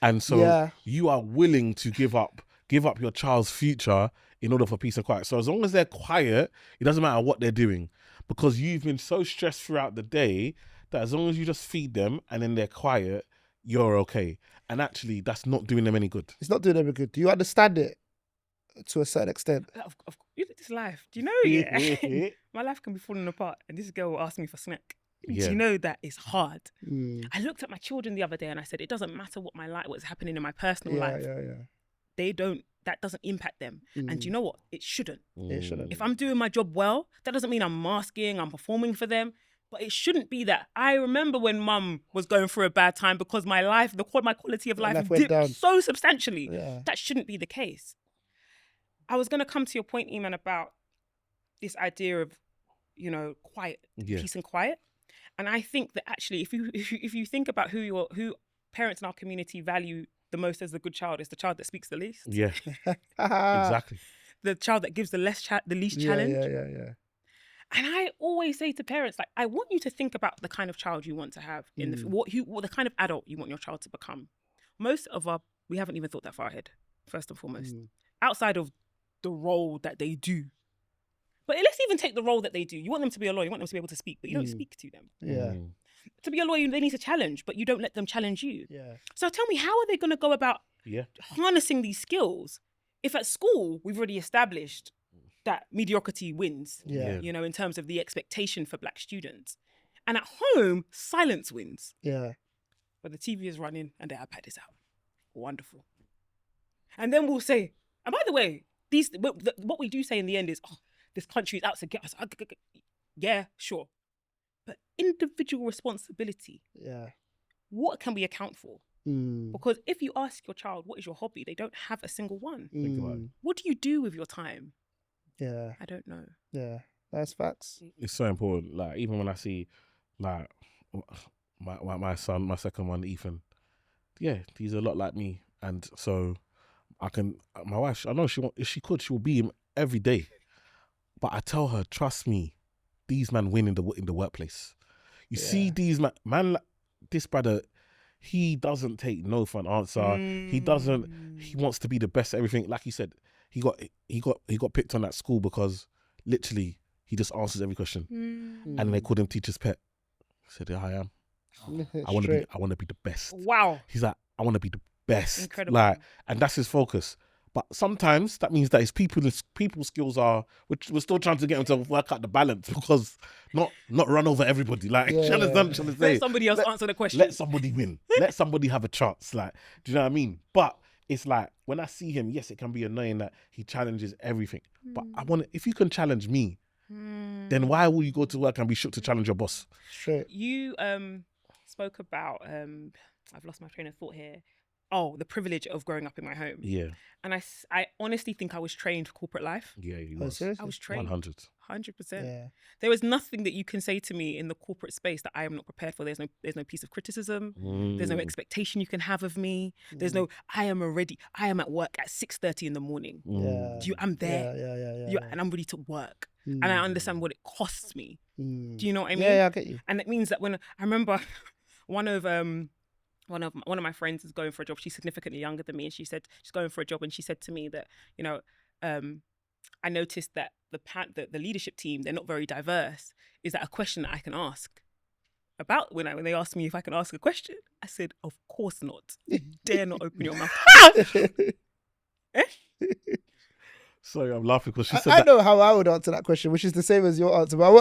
Speaker 3: And so you are willing to give up your child's future in order for peace and quiet. So as long as they're quiet, it doesn't matter what they're doing, because you've been so stressed throughout the day that as long as you just feed them and then they're quiet, you're okay. And actually, that's not doing them any good.
Speaker 2: It's not doing them any good. Do you understand it to a certain extent?
Speaker 1: This life, do you know? My life can be falling apart, and this girl will ask me for snack. Do you know that it's hard? I looked at my children the other day and I said, it doesn't matter what's happening in my personal life. That doesn't impact them. And do you know what? It shouldn't.
Speaker 2: It shouldn't.
Speaker 1: If I'm doing my job well, that doesn't mean I'm masking, I'm performing for them. But it shouldn't be that. I remember when mum was going through a bad time because my quality of life dipped down so substantially. Yeah. That shouldn't be the case. I was going to come to your point, Eman, about this idea of, quiet, peace and quiet. And I think that actually, if you think about who parents in our community value the most as a good child, is the child that speaks the least.
Speaker 3: Yeah, exactly.
Speaker 1: The child that gives the least challenge.
Speaker 2: Yeah.
Speaker 1: And I always say to parents, like, I want you to think about the kind of child you want to have, what the kind of adult you want your child to become. We haven't even thought that far ahead, first and foremost. Outside of the role that they do. But let's even take the role that they do. You want them to be a lawyer, you want them to be able to speak, but you don't speak to them.
Speaker 2: Yeah.
Speaker 1: To be a lawyer, they need to challenge, but you don't let them challenge you.
Speaker 2: Yeah.
Speaker 1: So tell me, how are they going to go about harnessing these skills if at school we've already established that mediocrity wins, in terms of the expectation for Black students. And at home, silence wins.
Speaker 2: Yeah.
Speaker 1: But the TV is running and the iPad is out. Wonderful. And then we'll say, and by the way, what we do say in the end is, this country is out to get us. Yeah, sure. But individual responsibility.
Speaker 2: Yeah.
Speaker 1: What can we account for? Because if you ask your child, what is your hobby? They don't have a single one.
Speaker 3: Think about it.
Speaker 1: What do you do with your time?
Speaker 2: Yeah.
Speaker 1: I don't know.
Speaker 2: Yeah. That's facts.
Speaker 3: It's so important. Like, even when I see, like, my son, my second one, Ethan, he's a lot like me. And so my wife, I know if she could, she will be him every day. But I tell her, trust me, these men win in the workplace. You see these man, this brother, he doesn't take no for an answer. He wants to be the best at everything. Like you said, he got picked on at school because literally he just answers every question. And they called him teacher's pet. He said, I am. I want to be the best.
Speaker 1: Wow.
Speaker 3: He's like, I want to be the best.
Speaker 1: Incredible.
Speaker 3: Like, and that's his focus. But sometimes that means that his people skills are, we're still trying to get him to work out the balance, because not run over everybody. Like,
Speaker 1: let somebody else answer the question.
Speaker 3: Let somebody win. Let somebody have a chance. Like, do you know what I mean? But it's like, when I see him, yes, it can be annoying that he challenges everything. But if you can challenge me, then why will you go to work and be shook to challenge your boss?
Speaker 2: Straight. You spoke about,
Speaker 1: You spoke about, I've lost my train of thought here. the privilege of growing up in my home.
Speaker 3: Yeah.
Speaker 1: And I honestly think I was trained for corporate life.
Speaker 3: Yeah, you
Speaker 2: Oh,
Speaker 3: was.
Speaker 2: seriously?
Speaker 1: I was trained.
Speaker 3: 100.
Speaker 1: 100%.
Speaker 2: Yeah.
Speaker 1: There is nothing that you can say to me in the corporate space that I am not prepared for. There's no piece of criticism. There's no expectation you can have of me. There's no, I am at work at 6:30 in the morning.
Speaker 2: Yeah.
Speaker 1: I'm there.
Speaker 2: Yeah.
Speaker 1: And I'm ready to work. And I understand what it costs me. Do you know what I mean?
Speaker 2: Yeah, I get you.
Speaker 1: And it means that when I remember one of my friends is going for a job. She's significantly younger than me, and she said she's going for a job, and she said to me that, you know, I noticed that the leadership team, they're not very diverse. Is that a question that I can ask about? When they asked me if I can ask a question, I said, of course not. You dare not open your mouth.
Speaker 3: Sorry, I'm laughing because she said
Speaker 2: I
Speaker 3: that.
Speaker 2: know how I would answer that question, which is the same as your answer. But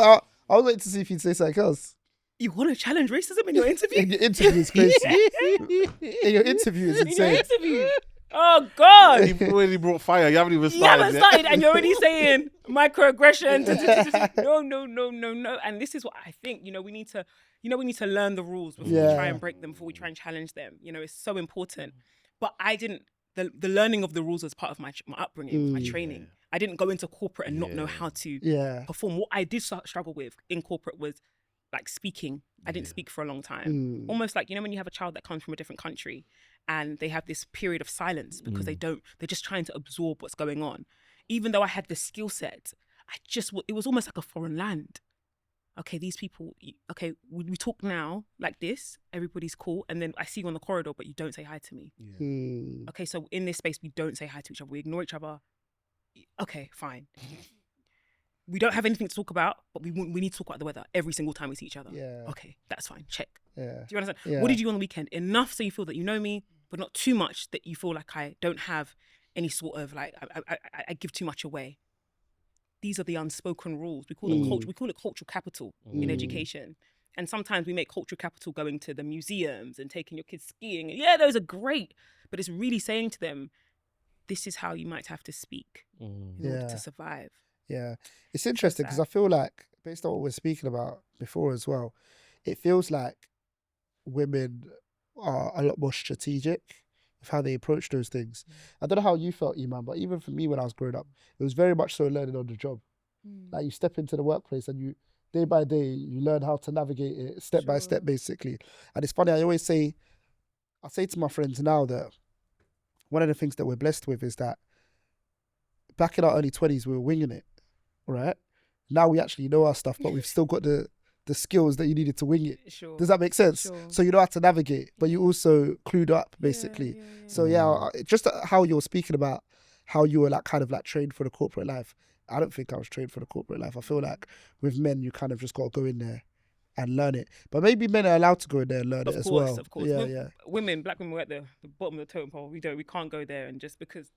Speaker 2: I was waiting to see if you'd say something else.
Speaker 1: You want to challenge racism in your interview?
Speaker 2: In your interview is crazy. In your interview is
Speaker 1: In your
Speaker 2: insane.
Speaker 1: interview. Oh God!
Speaker 3: You've already brought fire. You haven't even
Speaker 1: You
Speaker 3: started.
Speaker 1: haven't started, and you're already saying microaggression. No. And this is what I think. We need to learn the rules before we try and break them, before we try and challenge them. It's so important. But I didn't. The learning of the rules was part of my upbringing, my training.
Speaker 3: Yeah.
Speaker 1: I didn't go into corporate and not know how to perform. What I did struggle with in corporate was like speaking. I didn't speak for a long time. Almost like, when you have a child that comes from a different country and they have this period of silence because they're just trying to absorb what's going on. Even though I had the skill set, it was almost like a foreign land. Okay, these people, we talk now like this, everybody's cool, and then I see you on the corridor, but you don't say hi to me.
Speaker 3: Yeah.
Speaker 1: Okay, so in this space, we don't say hi to each other. We ignore each other. Okay, fine. We don't have anything to talk about, but we need to talk about the weather every single time we see each other. Yeah. Okay, that's fine. Check.
Speaker 2: Yeah.
Speaker 1: Do you understand?
Speaker 2: Yeah.
Speaker 1: What did you do on the weekend? Enough so you feel that you know me, but not too much that you feel like I don't have any sort of like I give too much away. These are the unspoken rules. We call them culture. We call it cultural capital in education. And sometimes we make cultural capital going to the museums and taking your kids skiing. And yeah, those are great, but it's really saying to them, this is how you might have to speak in order to survive.
Speaker 2: Yeah, it's interesting because I feel like, based on what we're speaking about before as well, it feels like women are a lot more strategic with how they approach those things. I don't know how you felt, Eman, but even for me when I was growing up, it was very much so learning on the job. Like you step into the workplace and you, day by day, you learn how to navigate it step by step, basically. And it's funny, I say to my friends now that one of the things that we're blessed with is that back in our early 20s, we were winging it. Right now we actually know our stuff, but we've still got the skills that you needed to wing it. Sure. Does that make sense? Sure. So you know how to navigate, but you also clued up, basically. So just how you're speaking about how you were like kind of like trained for the corporate life. I don't think I was trained for the corporate life. I feel like with men, you kind of just got to go in there and learn it. But maybe men are allowed to go in there and learn it as well.
Speaker 1: Of course. Women, black women, we're at the bottom of the totem pole. We can't go there, and just because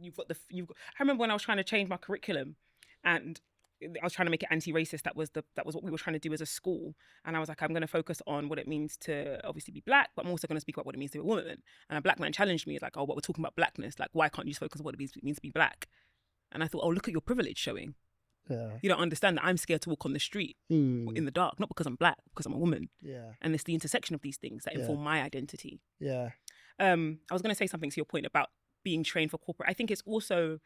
Speaker 1: you've got. I remember when I was trying to change my curriculum. And I was trying to make it anti-racist. That was what we were trying to do as a school. And I was like, I'm going to focus on what it means to obviously be black, but I'm also going to speak about what it means to be a woman. And a black man challenged me. It's like, oh, but we're talking about blackness. Like, why can't you just focus on what it means to be black? And I thought, oh, look at your privilege showing. Yeah. You don't understand that I'm scared to walk on the street in the dark, not because I'm black, because I'm a woman. Yeah. And it's the intersection of these things that inform my identity. Yeah. I was going to say something to your point about being trained for corporate. I think it's also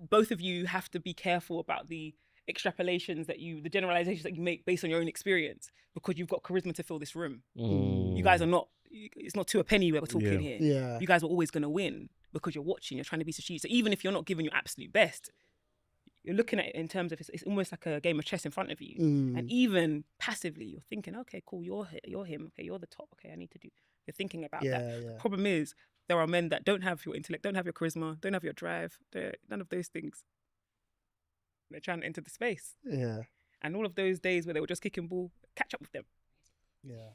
Speaker 1: both of you have to be careful about the extrapolations the generalizations that you make based on your own experience, because you've got charisma to fill this room. You guys are not, it's not to a penny we're talking here. Yeah. You guys are always going to win because you're watching, you're trying to be strategic. So even if you're not giving your absolute best, you're looking at it in terms of it's almost like a game of chess in front of you. And even passively, you're thinking, okay, cool, you're him. Okay, you're the top. Okay, I need to do. You're thinking about that. Yeah. The problem is, there are men that don't have your intellect, don't have your charisma, don't have your drive, none of those things. They're trying to enter the space. Yeah. And all of those days where they were just kicking ball, catch up with them.
Speaker 3: Yeah.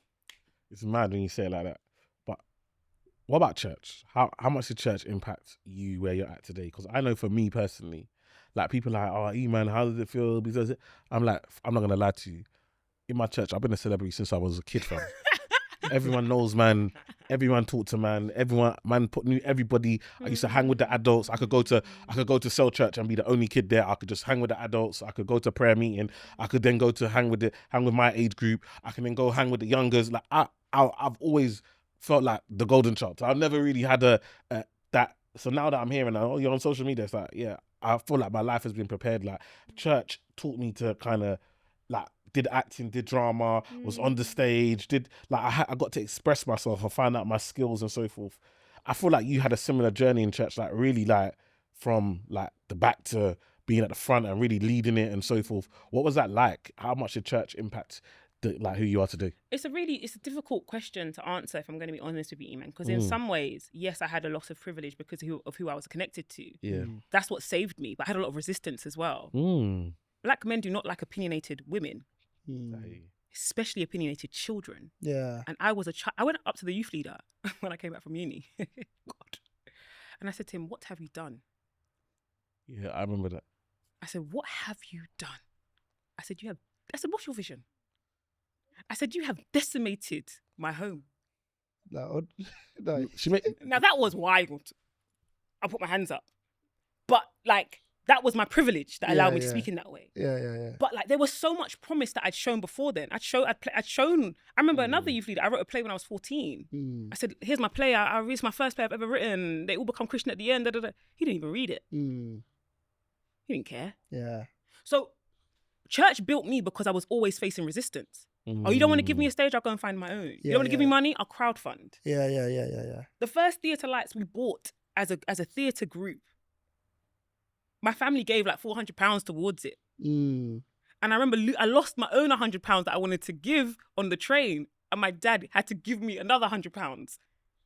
Speaker 3: It's mad when you say it like that. But what about church? How much did church impact you where you're at today? Because I know for me personally, like people are like, oh, Eman, how does it feel? Because I'm like, I'm not going to lie to you. In my church, I've been a celebrity since I was a kid, fam. Everyone knows, man. Everyone talked to, man. Knew everybody. I used to hang with the adults. I could go to cell church and be the only kid there. I could just hang with the adults. I could go to prayer meeting. I could then go to hang with my age group. I can then go hang with the youngers. Like I've always felt like the golden child. So I've never really had that. So now that I'm here and you're on social media, it's like, yeah, I feel like my life has been prepared. Like church taught me to kind of like did acting, did drama, was on the stage, I got to express myself and find out my skills and so forth. I feel like you had a similar journey in church, like really like from like the back to being at the front and really leading it and so forth. What was that like? How much did church impact like who you are today?
Speaker 1: It's a difficult question to answer, if I'm going to be honest with you, Eman, because in some ways, yes, I had a lot of privilege because of who I was connected to.
Speaker 3: Yeah.
Speaker 1: That's what saved me, but I had a lot of resistance as well. Black men do not like opinionated women, especially opinionated children.
Speaker 2: Yeah.
Speaker 1: And I was I went up to the youth leader when I came back from uni. God. And I said to him, what have you done?
Speaker 3: Yeah, I remember that.
Speaker 1: I said, what have you done? I said, what's your vision? I said, you have decimated my home.
Speaker 2: No.
Speaker 1: Now that was wild. I put my hands up. But like, that was my privilege that allowed me to speak in that way.
Speaker 2: Yeah.
Speaker 1: But like, there was so much promise that I'd shown before then. I'd shown. I remember another youth leader. I wrote a play when I was 14. I said, "Here's my play. It's my first play I've ever written. They all become Christian at the end." He didn't even read it. He didn't care.
Speaker 2: Yeah.
Speaker 1: So, church built me because I was always facing resistance. Oh, you don't want to give me a stage? I'll go and find my own. You don't want to give me money? I'll crowdfund.
Speaker 2: Yeah.
Speaker 1: The first theatre lights we bought as a theatre group, my family gave like £400 towards it. And I remember I lost my own £100 that I wanted to give on the train, and my dad had to give me another £100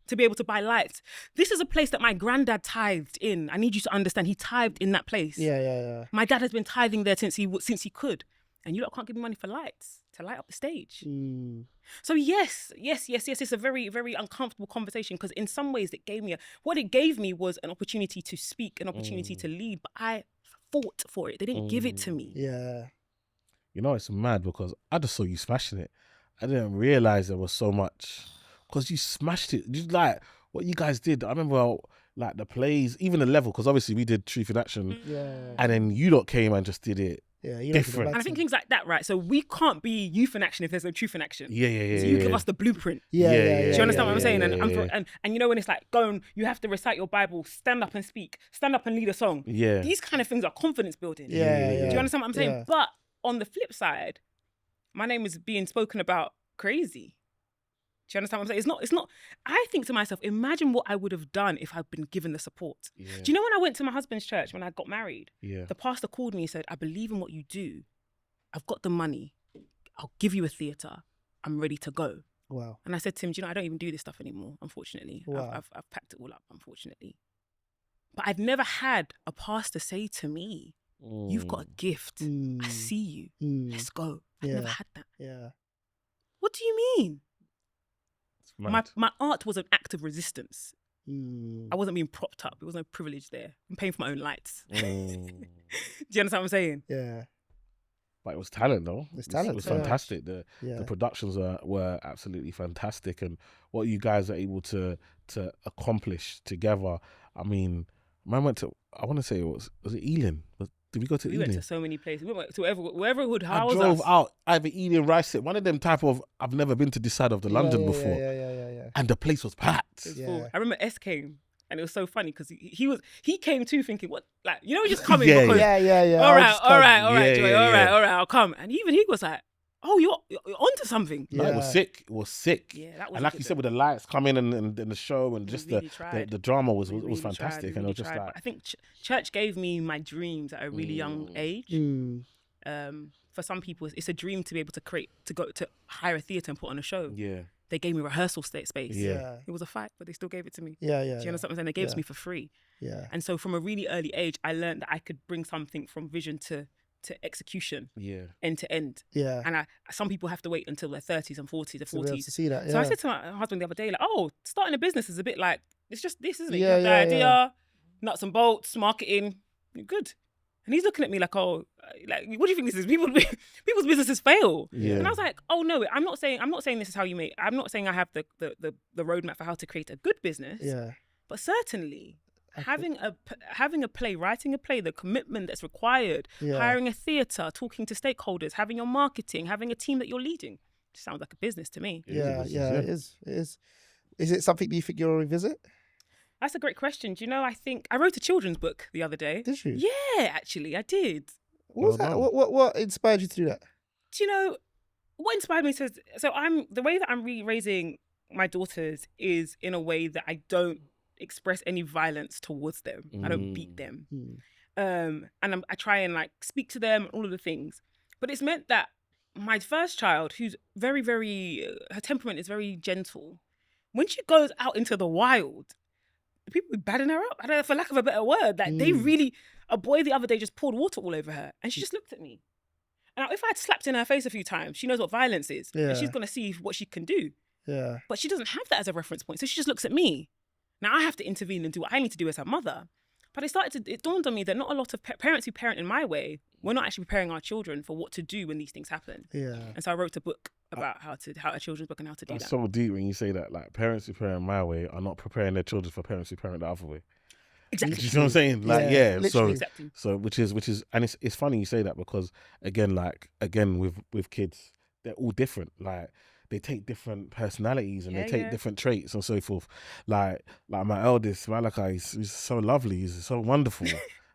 Speaker 1: to be able to buy lights. This is a place that my granddad tithed in. I need you to understand, he tithed in that place.
Speaker 2: Yeah.
Speaker 1: My dad has been tithing there since he could. And you lot can't give me money for lights to light up the stage. So yes, it's a very, very uncomfortable conversation, because in some ways what it gave me was an opportunity to speak, an opportunity to lead, but I fought for it. They didn't give it to me.
Speaker 2: Yeah.
Speaker 3: You know, it's mad because I just saw you smashing it. I didn't realize there was so much, because you smashed it. Just like what you guys did. I remember like the plays, even the level, because obviously we did Truth in Action, and then you lot came and just did it.
Speaker 2: Yeah,
Speaker 3: different.
Speaker 1: And I think things like that, right? So we can't be youth in action if there's no truth in action.
Speaker 3: Yeah.
Speaker 1: So you give us the blueprint.
Speaker 2: Yeah.
Speaker 1: Do you understand what I'm saying? And you know, when it's like, you have to recite your Bible, stand up and speak, stand up and lead a song.
Speaker 3: Yeah.
Speaker 1: These kind of things are confidence building.
Speaker 2: Yeah.
Speaker 1: Do you understand what I'm saying?
Speaker 2: Yeah.
Speaker 1: But on the flip side, my name is being spoken about crazy. Do you understand what I'm saying? It's not, I think to myself, imagine what I would have done if I'd been given the support.
Speaker 3: Yeah.
Speaker 1: Do you know when I went to my husband's church, when I got married,
Speaker 3: Yeah.
Speaker 1: the pastor called me and said, I believe in what you do. I've got the money. I'll give you a theatre. I'm ready to go.
Speaker 2: Wow.
Speaker 1: And I said to him, do you know, I don't even do this stuff anymore, unfortunately.
Speaker 2: Wow.
Speaker 1: I've packed it all up, unfortunately. But I've never had a pastor say to me, you've got a gift. I see you. Let's go. I've never had that.
Speaker 2: Yeah.
Speaker 1: What do you mean? My art was an act of resistance. I wasn't being propped up. There was no privilege there. I'm paying for my own lights. Do you understand what I'm saying?
Speaker 2: Yeah.
Speaker 3: But it was talent, though.
Speaker 2: It's talent.
Speaker 3: It was fantastic. The productions were absolutely fantastic, and what you guys are able to accomplish together. I mean, man went to, I want to say was it Ealing? Did we go to Ealing?
Speaker 1: We went to so many places. We went to wherever would house
Speaker 3: us. I drove out either Ealing, Rice, one of them type of, I've never been to this side of the London before.
Speaker 2: Yeah.
Speaker 3: And the place was packed.
Speaker 1: It was full. I remember S came. And it was so funny because he came too thinking, what, like, you know, just coming because all right, Joy, all right, I'll come. And even he was like, oh, you're onto something.
Speaker 3: Yeah. It was sick.
Speaker 1: Yeah, that was.
Speaker 3: And like you said, with the lights coming and the show and just really the drama was fantastic. And it was just like,
Speaker 1: I think church gave me my dreams at a really young age. For some people, it's a dream to be able to hire a theatre and put on a show.
Speaker 3: Yeah.
Speaker 1: They gave me rehearsal space.
Speaker 3: Yeah.
Speaker 1: It was a fight, but they still gave it to me.
Speaker 2: Yeah.
Speaker 1: Do you understand what I'm saying? They gave it to me for free.
Speaker 2: Yeah.
Speaker 1: And so from a really early age, I learned that I could bring something from vision to execution.
Speaker 3: Yeah.
Speaker 1: End to end.
Speaker 2: Yeah.
Speaker 1: And some people have to wait until their 30s and 40s or 40s.
Speaker 2: To see that. Yeah.
Speaker 1: So I said to my husband the other day, like, oh, starting a business is a bit like, it's just this, isn't it?
Speaker 2: Yeah,
Speaker 1: you have the idea, nuts and bolts, marketing, you're good. And he's looking at me like, oh, like, what do you think this is? People's businesses fail.
Speaker 3: Yeah.
Speaker 1: And I was like, oh no, I'm not saying this is how you make. I'm not saying I have the roadmap for how to create a good business.
Speaker 2: Yeah.
Speaker 1: But certainly having a play, writing a play, the commitment that's required, hiring a theatre, talking to stakeholders, having your marketing, having a team that you're leading, it sounds like a business to me.
Speaker 2: It is. Is it something you think you'll revisit?
Speaker 1: That's a great question. Do you know, I think I wrote a children's book the other day.
Speaker 2: Did you?
Speaker 1: Yeah, actually, I did.
Speaker 2: What was that? What inspired you to do that?
Speaker 1: Do you know what inspired me to? So the way that I'm raising my daughters is in a way that I don't express any violence towards them. I don't beat them. And I try and like speak to them and all of the things. But it's meant that my first child, who's very, very, her temperament is very gentle. When she goes out into the wild, people be badding her up. I don't know, for lack of a better word, like they really. A boy the other day just poured water all over her, and she just looked at me. And if I had slapped in her face a few times, she knows what violence is, and she's gonna see what she can do.
Speaker 2: Yeah.
Speaker 1: But she doesn't have that as a reference point, so she just looks at me. Now I have to intervene and do what I need to do as her mother. But it dawned on me that not a lot of parents who parent in my way, we're not actually preparing our children for what to do when these things happen. Yeah. And so I wrote a book about how a children's book and how to do that.
Speaker 3: That's so deep when you say that. Like, parents who parent my way are not preparing their children for parents who parent the other way.
Speaker 1: Exactly.
Speaker 3: Do you know what I'm saying? Like,
Speaker 1: Literally.
Speaker 3: So which is, and it's funny you say that because again with kids, they're all different. Like, they take different personalities and they take different traits and so forth. Like my eldest, Malachi, he's so lovely. He's so wonderful.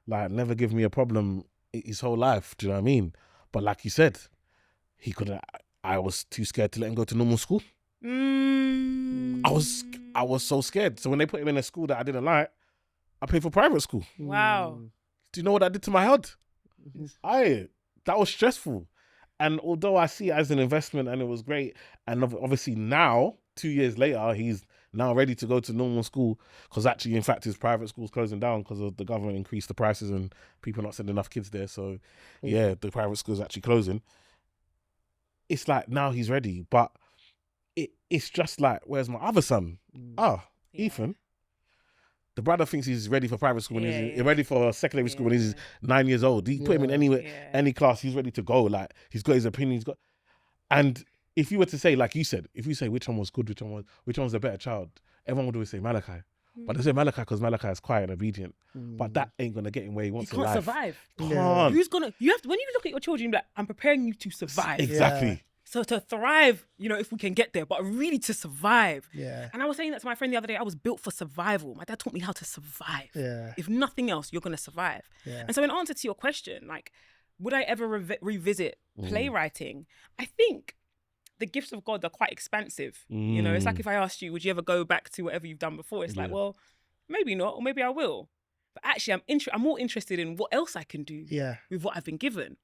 Speaker 3: Like, never give me a problem his whole life. Do you know what I mean? But like you said, he couldn't. I was too scared to let him go to normal school. I was so scared. So when they put him in a school that I didn't like, I paid for private school.
Speaker 1: Wow.
Speaker 3: Do you know what that did to my head? That was stressful. And although I see it as an investment and it was great, and obviously now, 2 years later, he's now ready to go to normal school because actually, in fact, his private school's closing down because of the government increased the prices and people not sending enough kids there. So the private school's actually closing. It's like now he's ready, but it's just like, where's my other son? Ethan. The brother thinks he's ready for private school when he's ready for secondary school when he's 9 years old. You put him in any class, he's ready to go. Like, he's got his opinion. And if you were to say, like you said, if you say which one was good, which one was a better child, everyone would always say Malachi. But they say Malachi because Malachi is quiet and obedient. But that ain't gonna get him where he wants to live.
Speaker 1: He can't survive.
Speaker 3: Can't.
Speaker 1: Who's gonna? You have to, when you look at your children, you're like, I'm preparing you to survive.
Speaker 3: Exactly.
Speaker 1: Yeah. So to thrive, if we can get there, but really to survive. Yeah. And I was saying that to my friend the other day. I was built for survival. My dad taught me how to survive. Yeah. If nothing else, you're gonna survive. Yeah. And so in answer to your question, like, would I ever revisit playwriting? I think the gifts of God are quite expansive. It's like if I asked you, would you ever go back to whatever you've done before? It's like, well, maybe not, or maybe I will. But actually, I'm more interested in what else I can do with what I've been given.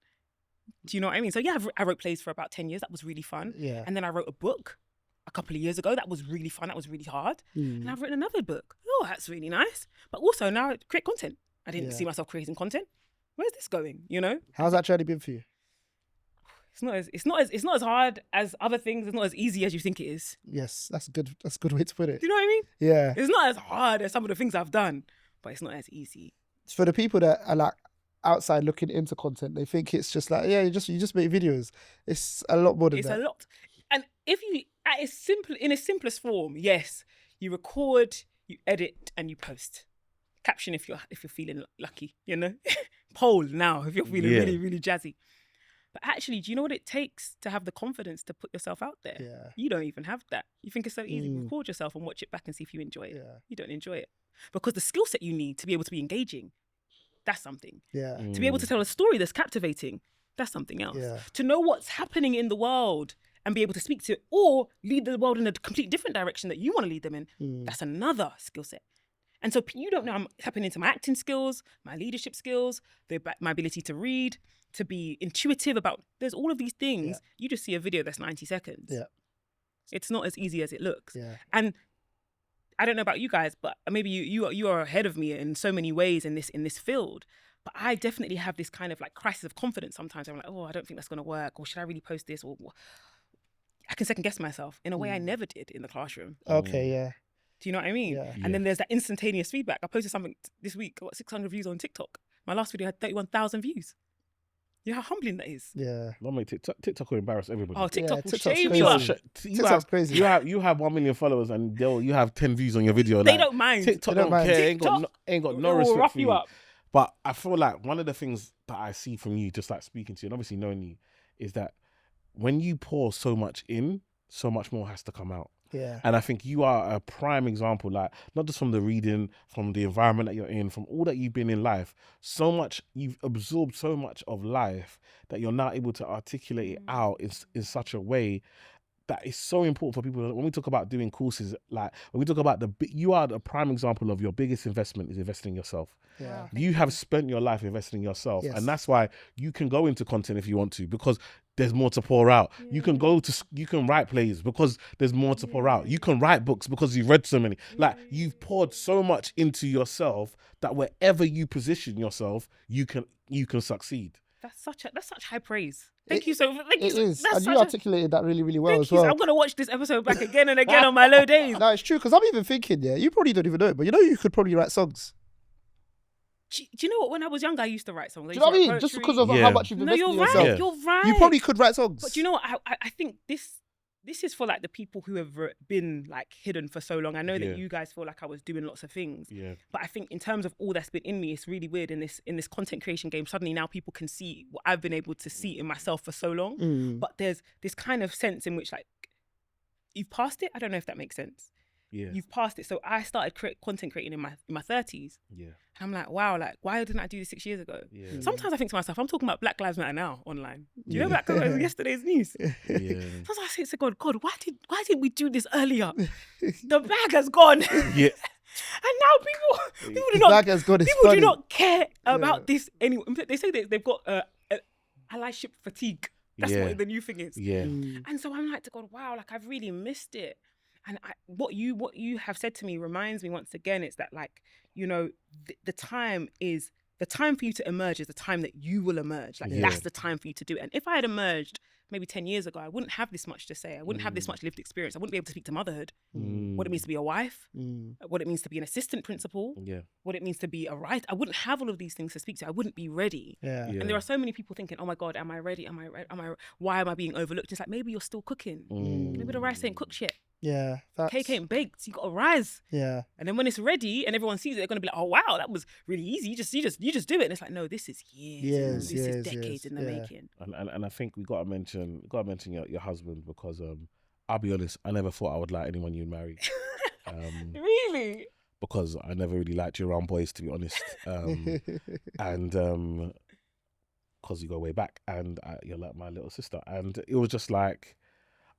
Speaker 1: Do you know what I mean? So yeah, I wrote plays for about 10 years. That was really fun. Yeah. And then I wrote a book a couple of years ago. That was really fun. That was really hard. And I've written another book. Oh, that's really nice. But also now I create content. I didn't see myself creating content. Where's this going?
Speaker 2: How's that journey been for you?
Speaker 1: It's not as hard as other things. It's not as easy as you think it is.
Speaker 2: Yes, that's a good way to put it.
Speaker 1: Do you know what I mean?
Speaker 2: Yeah.
Speaker 1: It's not as hard as some of the things I've done, but it's not as easy.
Speaker 2: For the people that are like outside looking into content, they think it's just like, you just make videos. It's a lot more than that.
Speaker 1: It's a lot. And if you in its simplest form, yes, you record, you edit, and you post. Caption if you're feeling lucky, Poll now if you're feeling really, really jazzy. But actually, do you know what it takes to have the confidence to put yourself out there? Yeah. You don't even have that. You think it's so easy. Record yourself and watch it back and see if you enjoy it. Yeah. You don't enjoy it. Because the skill set you need to be able to be engaging, that's something. Yeah. To be able to tell a story that's captivating, that's something else. Yeah. To know what's happening in the world and be able to speak to it or lead the world in a complete different direction that you want to lead them in, that's another skill set. And so you don't know, I'm tapping into my acting skills, my leadership skills, my ability to read, to be intuitive about, there's all of these things. Yeah. You just see a video that's 90 seconds. Yeah. It's not as easy as it looks. Yeah. And I don't know about you guys, but maybe you are ahead of me in so many ways in this field. But I definitely have this kind of like crisis of confidence sometimes. I'm like, oh, I don't think that's going to work. Or should I really post this? Or I can second guess myself in a way I never did in the classroom.
Speaker 2: Okay, yeah.
Speaker 1: Do you know what I mean? Yeah. And then there's that instantaneous feedback. I posted something this week, I got 600 views on TikTok. My last video had 31,000 views. You know how humbling that is? Yeah.
Speaker 3: No, mate, TikTok will embarrass everybody.
Speaker 1: Oh, TikTok will shame you up.
Speaker 2: TikTok's crazy.
Speaker 3: You have 1 million followers and you have 10 views on your video.
Speaker 1: They don't mind.
Speaker 3: TikTok don't care. Ain't got no respect
Speaker 1: rough
Speaker 3: for
Speaker 1: you
Speaker 3: you.
Speaker 1: Up.
Speaker 3: But I feel like one of the things that I see from you, just like speaking to you and obviously knowing you, is that when you pour so much in, so much more has to come out.
Speaker 2: Yeah.
Speaker 3: And I think you are a prime example, like not just from the reading, from the environment that you're in, from all that you've been in life, so much, you've absorbed so much of life that you're now able to articulate it out in such a way that is so important for people. When we talk about doing courses, like when we talk about you are the prime example of your biggest investment is investing in yourself.
Speaker 2: Yeah.
Speaker 3: You have spent your life investing in yourself, and that's why you can go into content if you want to, because there's more to pour out. You can you can write plays because there's more to pour out. You can write books because you've read so many. Like you've poured so much into yourself that wherever you position yourself, you can succeed.
Speaker 1: That's such high praise. Thank you so much.
Speaker 2: It is. And you articulated that really, really well as well.
Speaker 1: I'm going to watch this episode back again and again on my low days.
Speaker 2: No, it's true, because I'm even thinking, you probably don't even know it, but you could probably write songs.
Speaker 1: Do you know what? When I was younger, I used to write songs.
Speaker 2: Do you know what I mean? Just because of how much you've invested in yourself.
Speaker 1: No, you're right.
Speaker 2: You probably could write songs.
Speaker 1: But do you know what? I think this is for like the people who have been like hidden for so long. I know that you guys feel like I was doing lots of things. Yeah. But I think in terms of all that's been in me, it's really weird in this content creation game. Suddenly now people can see what I've been able to see in myself for so long. But there's this kind of sense in which like you've passed it. I don't know if that makes sense. Yeah. You've passed it. So I started content creating in my 30s. Yeah. And I'm like, wow, like why didn't I do this 6 years ago? Yeah. Sometimes I think to myself, I'm talking about Black Lives Matter now online. Do you know Black Lives Matter was yesterday's news? Yeah. Sometimes I say to God, why didn't we do this earlier? The bag has gone. Yeah. And now people do not do not care about this anymore. They say that they've got allyship fatigue. That's what the new thing is. Yeah. And so I'm like to God, wow, like I've really missed it. And what you have said to me reminds me once again, it's that like, the time for you to emerge is the time that you will emerge. Like that's the time for you to do it. And if I had emerged maybe 10 years ago, I wouldn't have this much to say. I wouldn't have this much lived experience. I wouldn't be able to speak to motherhood, what it means to be a wife, what it means to be an assistant principal, what it means to be a writer. I wouldn't have all of these things to speak to. I wouldn't be ready. Yeah. And there are so many people thinking, oh my God, am I ready? Why am I being overlooked? It's like, maybe you're still cooking. Maybe the rice ain't cooked yet. Yeah. Cake ain't baked. You got to rise. Yeah. And then when it's ready and everyone sees it, they're going to be like, oh wow, that was really easy. You just do it. And it's like, no, this is years. This is decades in the making.
Speaker 3: And I think we got to mention your husband, because I'll be honest, I never thought I would like anyone you'd marry.
Speaker 1: Really?
Speaker 3: Because I never really liked you around boys, to be honest. And because you go way back, and you're like my little sister, and it was just like,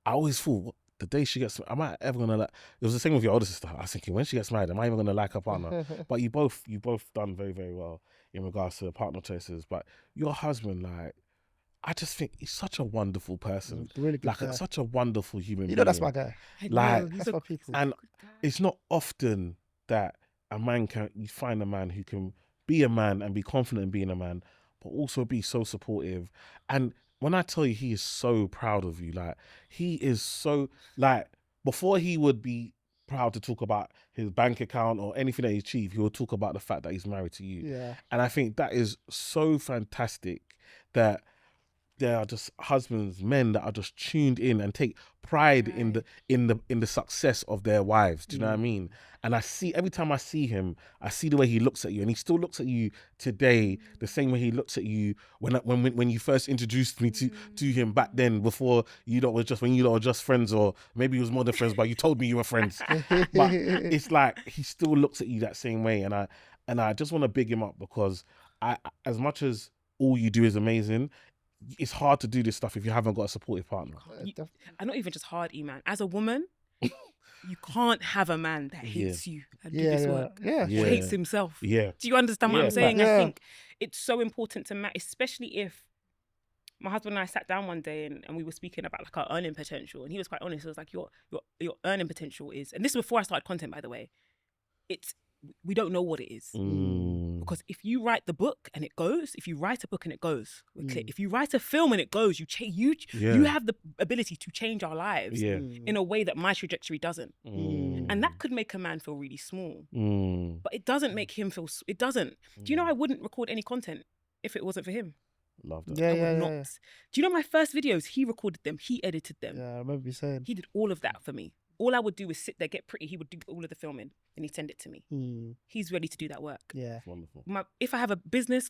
Speaker 3: I always thought, the day she gets, am I ever gonna like? It was the same with your older sister. I was thinking, when she gets married, am I even gonna like her partner? But you both done very, very well in regards to partner choices. But your husband, like, I just think he's such a wonderful person, really good guy. Such a wonderful human being.
Speaker 2: That's my guy.
Speaker 3: Like,
Speaker 2: that's my people.
Speaker 3: And it's not often that you find a man who can be a man and be confident in being a man, but also be so supportive. And when I tell you, he is so proud of you. Like, he is so, like, before he would be proud to talk about his bank account or anything that he achieved, he will talk about the fact that he's married to you. Yeah. And I think that is so fantastic that there are just men that are just tuned in and take pride in the success of their wives. Do you know what I mean? And I see, every time I see him, I see the way he looks at you, and he still looks at you today the same way he looks at you when you first introduced me to him back then, before you lot were just friends, or maybe it was more than friends, but you told me you were friends. But it's like he still looks at you that same way, and I just want to big him up, because as much as all you do is amazing, it's hard to do this stuff if you haven't got a supportive partner.
Speaker 1: And not even just hard, Eman. As a woman, you can't have a man that hates you and do this work. Or hates himself. Yeah. Do you understand what I'm saying? I think it's so important to especially if my husband and I sat down one day and we were speaking about like our earning potential, and he was quite honest. He was like, your earning potential is, and this is before I started content, by the way, we don't know what it is. Because if you write the book and it goes, if you write a book and it goes, if you write a film and it goes, you have the ability to change our lives in a way that my trajectory doesn't. And that could make a man feel really small. But it doesn't make him feel, it doesn't. Do you know I wouldn't record any content if it wasn't for him?
Speaker 3: Love that.
Speaker 2: Yeah.
Speaker 1: Do you know my first videos, he recorded them, he edited them.
Speaker 2: Yeah, I remember you saying.
Speaker 1: He did all of that for me. All I would do is sit there, get pretty. He would do all of the filming and he'd send it to me. He's ready to do that work.
Speaker 2: Yeah.
Speaker 3: Wonderful.
Speaker 1: If I have a business,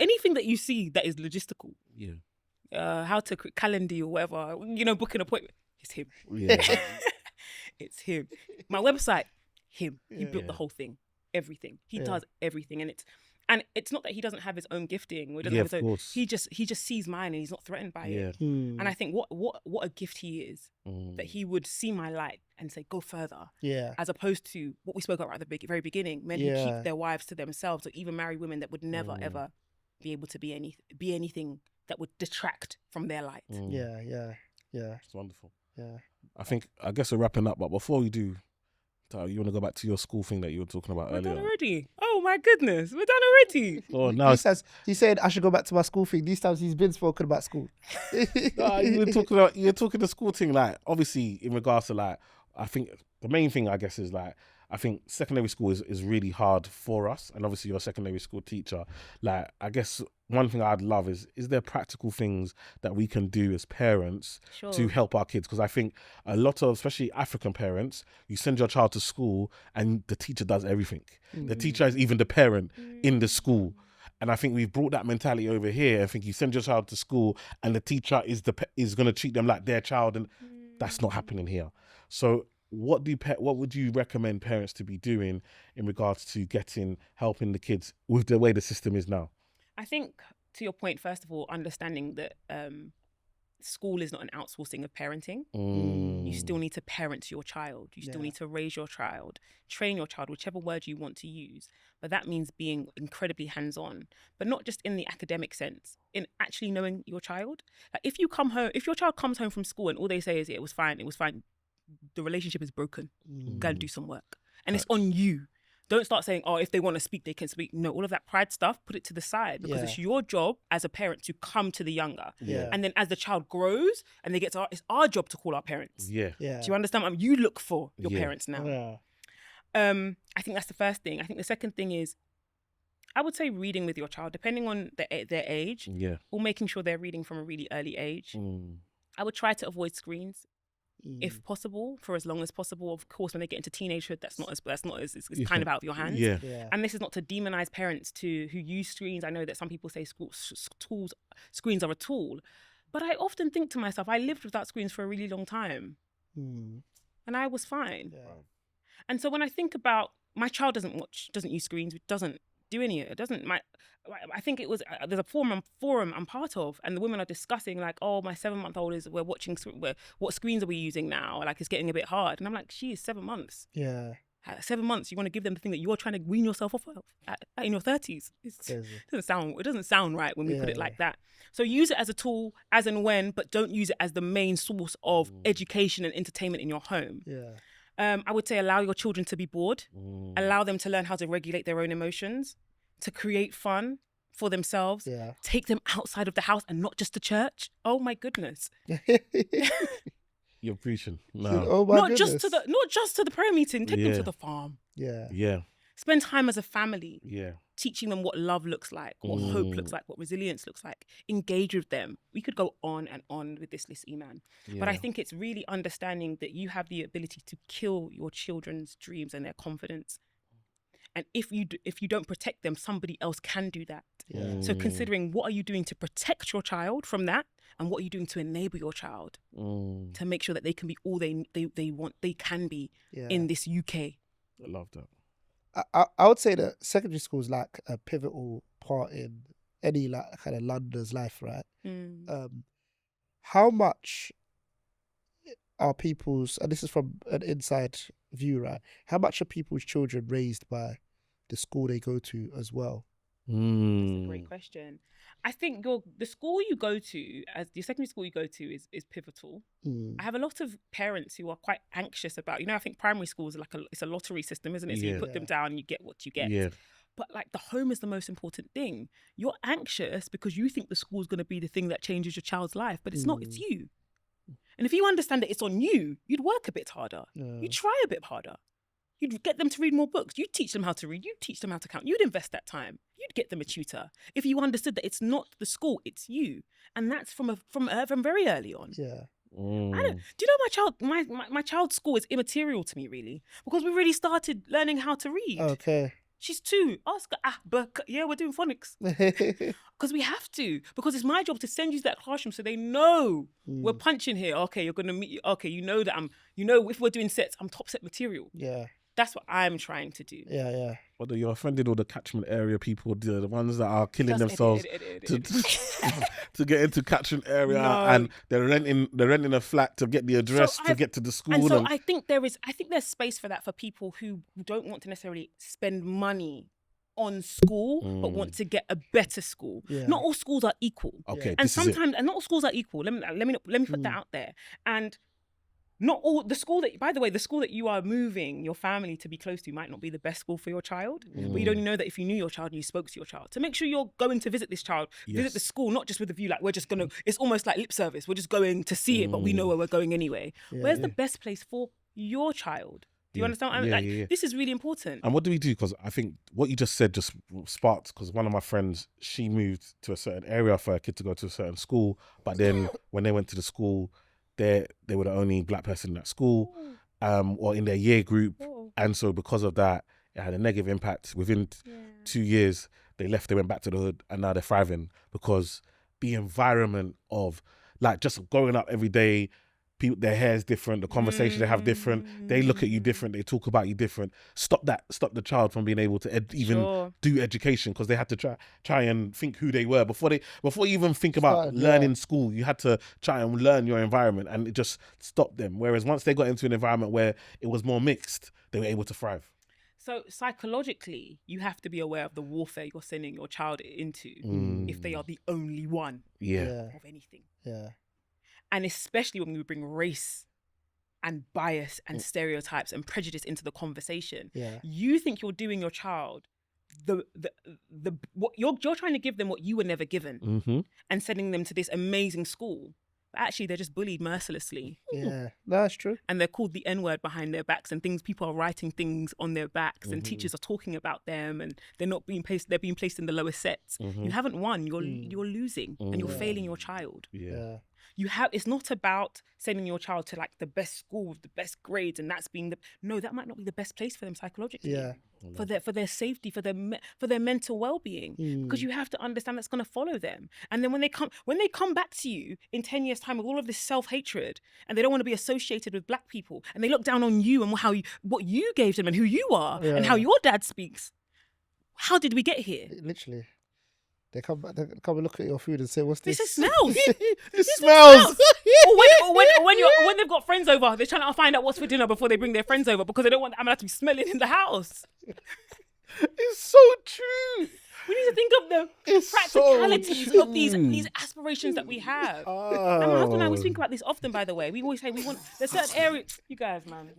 Speaker 1: anything that you see that is logistical, how to calendar or whatever, book an appointment, it's him. Yeah. it's him. My website, him. He built the whole thing, everything. He does everything, and it's not that he doesn't have his own gifting. Or doesn't have his own, he just sees mine and he's not threatened by it. And I think what a gift he is, that he would see my light and say, go further.
Speaker 2: Yeah.
Speaker 1: As opposed to what we spoke about at the very beginning, men who keep their wives to themselves, or even marry women that would never ever be able to be anything that would detract from their light.
Speaker 2: Yeah.
Speaker 3: It's wonderful.
Speaker 2: Yeah.
Speaker 3: I guess we're wrapping up, but before we do, you want to go back to your school thing that you were talking about earlier?
Speaker 1: We're done already. Oh my goodness, we're done already.
Speaker 3: Oh, now
Speaker 2: he said I should go back to my school thing. These times he's been spoken about school.
Speaker 3: you're talking the school thing, like, obviously in regards to, like, I think the main thing, I guess, is like, I think secondary school is really hard for us, and obviously you're a secondary school teacher. Like, I guess one thing I'd love is there practical things that we can do as parents to help our kids? Because I think a lot of, especially African parents, you send your child to school and the teacher does everything. The teacher is even the parent in the school. And I think we've brought that mentality over here. I think you send your child to school and the teacher is going to treat them like their child, and that's not happening here. So what would you recommend parents to be doing in regards to helping the kids with the way the system is now?
Speaker 1: I think, to your point, first of all, understanding that school is not an outsourcing of parenting. You still need to parent your child. You still need to raise your child, train your child, whichever word you want to use. But that means being incredibly hands-on, but not just in the academic sense, in actually knowing your child. Like, if your child comes home from school and all they say is, it was fine, the relationship is broken. Go and do some work. And it's on you. Don't start saying, oh, if they want to speak, they can speak. No, all of that pride stuff, put it to the side, because it's your job as a parent to come to the younger. And then as the child grows and they get to it's our job to call our parents. Do you understand? You look for your parents now. I think that's the first thing. I think the second thing is, I would say reading with your child, depending on their age, or making sure they're reading from a really early age. I would try to avoid screens. If possible, for as long as possible. Of course, when they get into teenagehood, that's not as it's kind of out of your hands. And this is not to demonize parents who use screens. I know that some people say screens are a tool, but I often think to myself, I lived without screens for a really long time, and I was fine. And so when I think about, my child doesn't use screens, doesn't do any of it. I think it was there's a forum I'm part of, and the women are discussing, like, oh, my 7-month-old we're watching, what screens are we using now? Like, it's getting a bit hard. And I'm like, she is 7 months. At 7 months, you want to give them the thing that you're trying to wean yourself off of in your 30s. It doesn't sound right when we put it like that. So use it as a tool, as and when, but don't use it as the main source of education and entertainment in your home. I would say allow your children to be bored. Allow them to learn how to regulate their own emotions, to create fun for themselves. Take them outside of the house and not just to church. Oh my goodness.
Speaker 3: You're preaching. No.
Speaker 2: Oh my
Speaker 1: not
Speaker 2: goodness.
Speaker 1: just to the prayer meeting. Take them to the farm. Spend time as a family. Teaching them what love looks like, what hope looks like, what resilience looks like. Engage with them. We could go on and on with this list, Eman. But I think it's really understanding that you have the ability to kill your children's dreams and their confidence. And if you don't protect them, somebody else can do that. So considering, what are you doing to protect your child from that, and what are you doing to enable your child to make sure that they can be all they can be in this UK.
Speaker 3: I love that.
Speaker 2: I would say that secondary school is like a pivotal part in any like kind of London's life, right? How much are people's, and this is from an inside view, right? How much are people's children raised by the school they go to as well?
Speaker 1: That's a great question. I think the school you go to, as the secondary school you go to, is pivotal. I have a lot of parents who are quite anxious about, I think primary school is like it's a lottery system, isn't it? So you put them down and you get what you get. But like, the home is the most important thing. You're anxious because you think the school is going to be the thing that changes your child's life, but it's not, it's you. And if you understand that it's on you, you'd work a bit harder. You'd try a bit harder. You'd get them to read more books. You'd teach them how to read. You'd teach them how to count. You'd invest that time. You'd get them a tutor. If you understood that it's not the school, it's you. And that's from very early on. Do you know my child's school is immaterial to me, really, because we really started learning how to read.
Speaker 2: Okay.
Speaker 1: She's 2. Ask her. But yeah, we're doing phonics. Because we have to. Because it's my job to send you to that classroom so they know we're punching here. Okay, you're going to meet... Okay, you know that if we're doing sets, I'm top set material.
Speaker 2: Yeah.
Speaker 1: That's what I'm trying to do.
Speaker 2: Yeah.
Speaker 3: Whether you're offended all the catchment area people, the ones that are killing themselves to get into catchment area, and they're renting a flat to get the address to get to the school.
Speaker 1: And so I think there's space for that for people who don't want to necessarily spend money on school, but want to get a better school.
Speaker 2: Yeah.
Speaker 1: Not all schools are equal.
Speaker 3: Okay,
Speaker 1: and sometimes, and not all schools are equal. Let me put that out there. And not all the school that, by the way, the school that you are moving your family to be close to might not be the best school for your child. But you'd only know that if you knew your child and you spoke to your child. So make sure you're going to visit this child, visit the school, not just with the view like we're just gonna. It's almost like lip service. We're just going to see it, but we know where we're going anyway. Where's the best place for your child? Do you understand? This is really important.
Speaker 3: And what do we do? Because I think what you just said just sparked, because one of my friends, she moved to a certain area for her kid to go to a certain school. But then when they went to the school, they were the only black person in that school or in their year group. And so because of that, it had a negative impact. Within 2 years, they went back to the hood, and now they're thriving because the environment of like just growing up every day, people, their hair is different, the conversation they have different, they look at you different, they talk about you different. Stop the child from being able to even do education, because they had to try and think who they were before you even think about learning school. You had to try and learn your environment, and it just stopped them. Whereas once they got into an environment where it was more mixed, they were able to thrive.
Speaker 1: So psychologically, you have to be aware of the warfare you're sending your child into if they are the only one of anything.
Speaker 2: Yeah.
Speaker 1: And especially when we bring race and bias and stereotypes and prejudice into the conversation, you think you're doing your child what you're trying to give them what you were never given, and sending them to this amazing school. But actually, they're just bullied mercilessly.
Speaker 2: Yeah, that's true.
Speaker 1: And they're called the N-word behind their backs, and people are writing things on their backs, and teachers are talking about them, and they're being placed in the lowest sets. You haven't won. You're losing, and you're failing your child.
Speaker 2: Yeah.
Speaker 1: It's not about sending your child to like the best school with the best grades, and that's being that might not be the best place for them psychologically.
Speaker 2: Yeah.
Speaker 1: For their safety, for their mental well-being, because you have to understand that's going to follow them. And then when they come back to you in 10 years' time with all of this self-hatred, and they don't want to be associated with black people, and they look down on you and what you gave them and who you are and how your dad speaks. How did we get here?
Speaker 2: Literally. They come and look at your food and say, "What's this?"
Speaker 1: This smells.
Speaker 3: It smells.
Speaker 1: or when they've got friends over, they're trying to find out what's for dinner before they bring their friends over, because they don't want Amala to be smelling in the house.
Speaker 3: It's so true.
Speaker 1: We need to think of the practicalities of these aspirations that we have. And my husband and I, we think about this often, by the way. We always say we want, there's certain areas, you guys, man.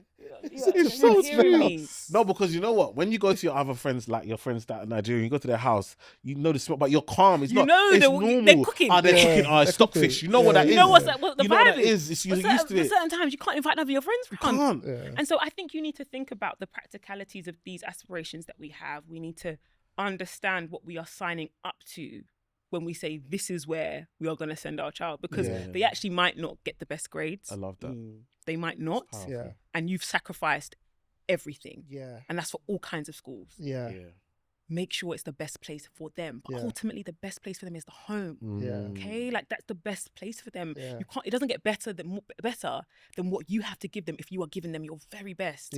Speaker 3: It's so true. No, because you know what? When you go to your other friends, like your friends that are Nigerian, you go to their house, you know the smell, but you're calm. It's normal.
Speaker 1: They're cooking.
Speaker 3: They're cooking. It's stockfish. You know what that is.
Speaker 1: You know what the
Speaker 3: you know
Speaker 1: vibe
Speaker 3: what that is. You're used to it.
Speaker 1: Certain times you can't invite none of your friends round.
Speaker 3: You can't.
Speaker 2: Yeah.
Speaker 1: And so I think you need to think about the practicalities of these aspirations that we have. We need to understand what we are signing up to when we say this is where we are going to send our child, because they actually might not get the best grades.
Speaker 3: I love that.
Speaker 1: They might not. And you've sacrificed everything. And that's for all kinds of schools. Make sure it's the best place for them. But ultimately the best place for them is the home. Okay? Like that's the best place for them. You can't, it doesn't get better than what you have to give them if you are giving them your very best.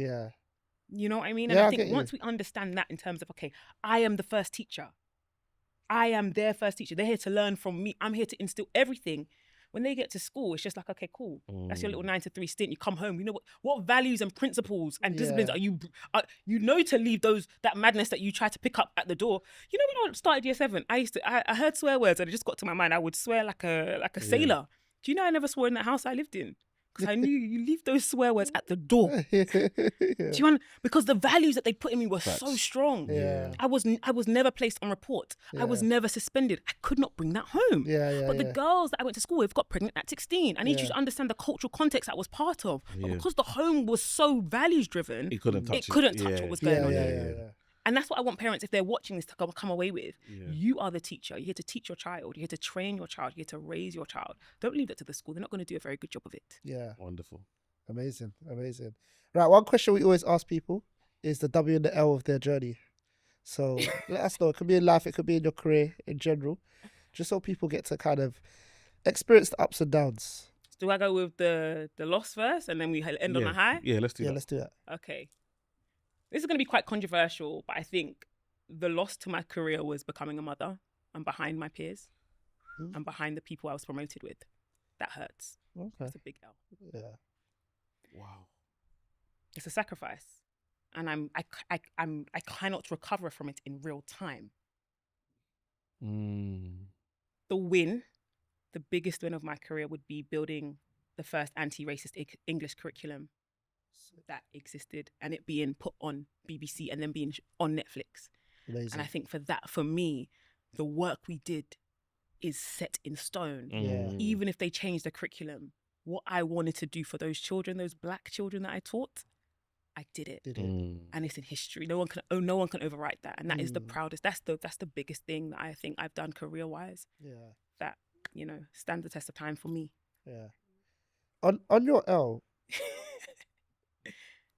Speaker 1: You know what I mean? And I think once we understand that in terms of, okay, I am the first teacher. I am their first teacher. They're here to learn from me. I'm here to instill everything. When they get to school, it's just like, okay, cool. That's your little 9 to 3 stint. You come home. You know what values and principles and disciplines are you to leave that madness that you try to pick up at the door. You know, when I started year 7, I heard swear words and it just got to my mind. I would swear like a sailor. Do you know I never swore in that house I lived in? Because I knew you leave those swear words at the door. Do you because the values that they put in me were so strong. I was never placed on report. I was never suspended. I could not bring that home. But the girls that I went to school with got pregnant at 16. I need you to understand the cultural context I was part of. But because the home was so values driven, it couldn't touch what was going on. And that's what I want parents, if they're watching this, to come away with. You are the teacher. You're here to teach your child. You're here to train your child. You're here to raise your child. Don't leave that to the school. They're not going to do a very good job of it.
Speaker 3: Wonderful.
Speaker 2: Amazing. Right, one question we always ask people is the W and the L of their journey. So let us know. It could be in life, it could be in your career in general, just so people get to kind of experience the ups and downs.
Speaker 1: Do I go with the loss first and then we end on a high?
Speaker 3: Yeah, let's do that.
Speaker 2: Let's do that.
Speaker 1: Okay. This is going to be quite controversial, but I think the loss to my career was becoming a mother. I'm behind my peers. I'm behind the people I was promoted with. That hurts.
Speaker 2: Okay.
Speaker 1: It's a big L.
Speaker 2: Yeah.
Speaker 3: Wow.
Speaker 1: It's a sacrifice. And I cannot recover from it in real time. The win, the biggest win of my career would be building the first anti-racist English curriculum that existed, and it being put on BBC and then being on Netflix.
Speaker 2: Amazing.
Speaker 1: And I think for me, the work we did is set in stone.
Speaker 2: Yeah.
Speaker 1: Even if they change the curriculum, what I wanted to do for those children, those black children that I taught, I did it. And it's in history. No one can overwrite that. And that is the proudest. That's the biggest thing that I think I've done career-wise. Yeah. That, stands the test of time for me.
Speaker 2: Yeah. On your L,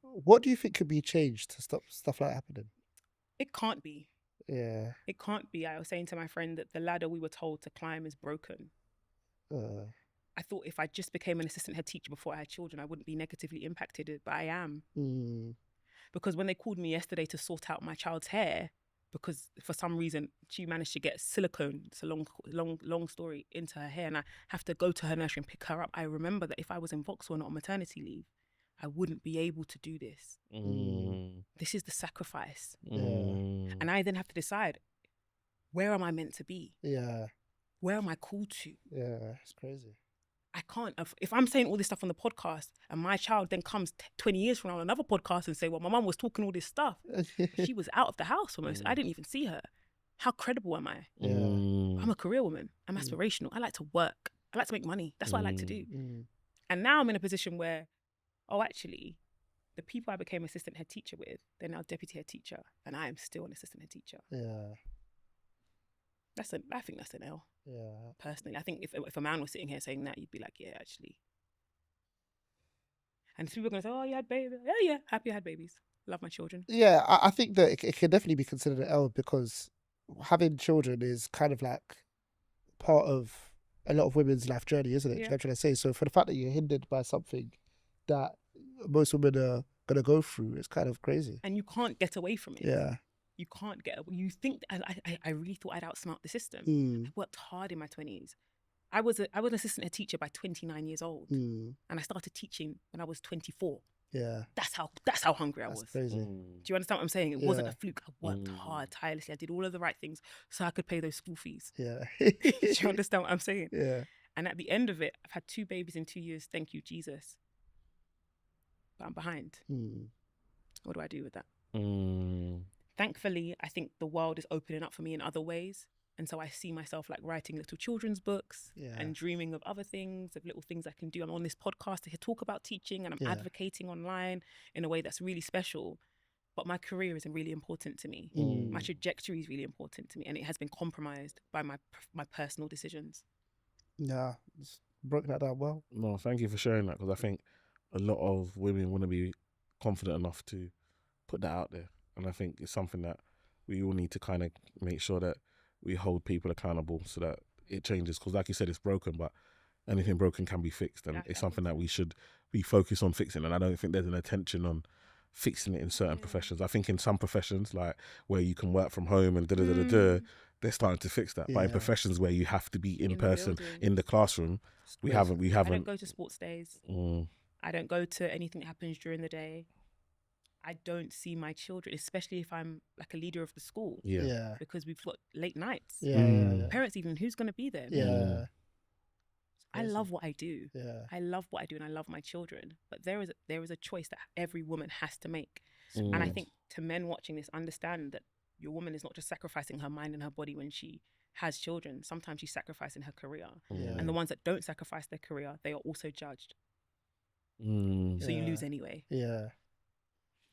Speaker 2: what do you think could be changed to stop stuff like that happening?
Speaker 1: It can't be.
Speaker 2: Yeah.
Speaker 1: It can't be. I was saying to my friend that the ladder we were told to climb is broken. I thought if I just became an assistant head teacher before I had children, I wouldn't be negatively impacted, but I am. Because when they called me yesterday to sort out my child's hair, because for some reason she managed to get silicone, it's a long story, into her hair, and I have to go to her nursery and pick her up. I remember that if I was in Vauxhall not on maternity leave, I wouldn't be able to do this. This is the sacrifice. And I then have to decide, where am I meant to be?
Speaker 2: Yeah.
Speaker 1: Where am I called to?
Speaker 2: Yeah, it's crazy.
Speaker 1: I can't. If I'm saying all this stuff on the podcast and my child then comes 20 years from now on another podcast and say, well, my mum was talking all this stuff. She was out of the house almost. I didn't even see her. How credible am I?
Speaker 2: Yeah.
Speaker 1: I'm a career woman. I'm aspirational. I like to work. I like to make money. That's what I like to do. And now I'm in a position where, actually, the people I became assistant head teacher with, they're now deputy head teacher, and I am still an assistant head teacher.
Speaker 2: Yeah.
Speaker 1: I think that's an L.
Speaker 2: Yeah.
Speaker 1: Personally, I think if a man was sitting here saying that, you'd be like, yeah, actually. And people are going to say, oh, you had babies. Yeah, happy I had babies. Love my children.
Speaker 2: Yeah, I think that it can definitely be considered an L, because having children is kind of like part of a lot of women's life journey, isn't it? Yeah. You know what I'm trying to say? So for the fact that you're hindered by something that most women are going to go through, it's kind of crazy.
Speaker 1: And you can't get away from it.
Speaker 2: Yeah.
Speaker 1: You can't get away. You think, I really thought I'd outsmart the system. I worked hard in my 20s. I was an assistant head teacher by 29 years old. And I started teaching when I was 24.
Speaker 2: Yeah.
Speaker 1: That's how hungry I was.
Speaker 2: Crazy.
Speaker 1: Do you understand what I'm saying? It wasn't a fluke. I worked hard, tirelessly. I did all of the right things so I could pay those school fees.
Speaker 2: Yeah.
Speaker 1: Do you understand what I'm saying?
Speaker 2: Yeah.
Speaker 1: And at the end of it, I've had 2 babies in 2 years. Thank you, Jesus. But I'm behind. What do I do with that? Thankfully, I think the world is opening up for me in other ways. And so I see myself like writing little children's books and dreaming of other things, of little things I can do. I'm on this podcast to talk about teaching, and I'm advocating online in a way that's really special. But my career is really important to me. My trajectory is really important to me. And it has been compromised by my personal decisions.
Speaker 2: Yeah, it's broken that down well.
Speaker 3: No, thank you for sharing that, because I think a lot of women want to be confident enough to put that out there. And I think it's something that we all need to kind of make sure that we hold people accountable so that it changes. Because like you said, it's broken, but anything broken can be fixed. And it's something that we should be focused on fixing. And I don't think there's an attention on fixing it in certain professions. I think in some professions, like where you can work from home and they're starting to fix that. But in professions where you have to be in person, in the classroom, we haven't. I
Speaker 1: don't go to sports days. I don't go to anything that happens during the day. I don't see my children, especially if I'm like a leader of the school.
Speaker 2: Yeah.
Speaker 1: Because we've got late nights. Parents even, who's going to be there?
Speaker 2: Yeah.
Speaker 1: I love what I do.
Speaker 2: Yeah.
Speaker 1: I love what I do, and I love my children. But there is a choice that every woman has to make. And I think to men watching this, understand that your woman is not just sacrificing her mind and her body when she has children. Sometimes she's sacrificing her career. And the ones that don't sacrifice their career, they are also judged. So you lose anyway.
Speaker 2: Yeah.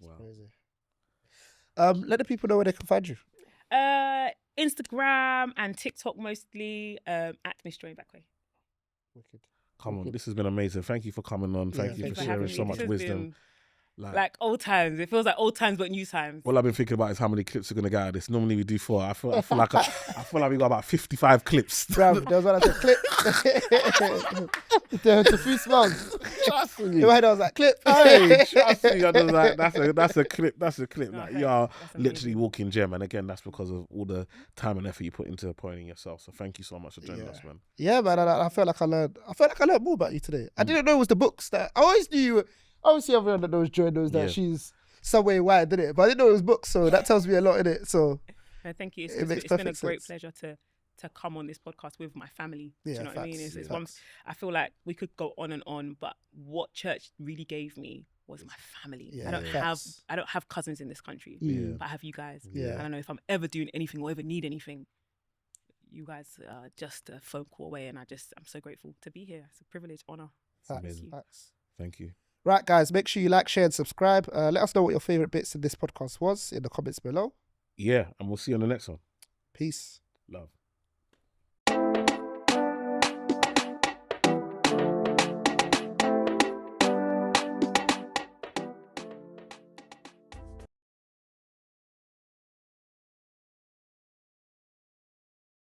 Speaker 3: Wow.
Speaker 2: Crazy. Let the people know where they can find you.
Speaker 1: Instagram and TikTok mostly, at Ft.Joy Mbakwe.
Speaker 2: Wicked.
Speaker 3: Come on, this has been amazing. Thank you for coming on. Thank you for sharing so much wisdom.
Speaker 1: Like old times. It feels like old times, but new times.
Speaker 3: All I've been thinking about is how many clips we're gonna get out of this. Normally we do 4. I feel like we got about 55 clips.
Speaker 2: Bruv, there was one I said clip. The few smells.
Speaker 3: Trust me.
Speaker 2: In my head I was like clip.
Speaker 3: Hey, trust me. I was like, that's a clip. That's a clip. Like,
Speaker 1: Okay,
Speaker 3: you are
Speaker 1: that's
Speaker 3: literally
Speaker 1: amazing.
Speaker 3: walking gem, and again, that's because of all the time and effort you put into appointing yourself. So thank you so much for joining us, man.
Speaker 2: Yeah, man. I felt like I learned more about you today. I didn't know it was the books that I always knew you. Obviously, everyone that knows Joy knows that she's somewhere wide, didn't it? But I didn't know it was books, so that tells me a lot in it. So
Speaker 1: No, thank you.
Speaker 2: It makes
Speaker 1: It's been a
Speaker 2: perfect
Speaker 1: great
Speaker 2: sense.
Speaker 1: pleasure to come on this podcast with my family. Do
Speaker 2: Yeah,
Speaker 1: you know what I mean?
Speaker 2: facts,
Speaker 1: It's
Speaker 2: yeah.
Speaker 1: one. I feel like we could go on and on, but what church really gave me was my family.
Speaker 2: Yeah,
Speaker 1: I don't have cousins in this country,
Speaker 2: Yeah.
Speaker 1: but I have you guys.
Speaker 2: Yeah.
Speaker 1: I don't know if I'm ever doing anything or ever need anything. You guys are just a phone call away, and I'm so grateful to be here. It's a privilege, honor.
Speaker 3: Amazing.
Speaker 2: Facts.
Speaker 3: Thank you.
Speaker 2: Right, guys, make sure you like, share, and subscribe. Let us know what your favorite bits in this podcast was in the comments below.
Speaker 3: Yeah, and we'll see you on the next one.
Speaker 2: Peace.
Speaker 3: Love.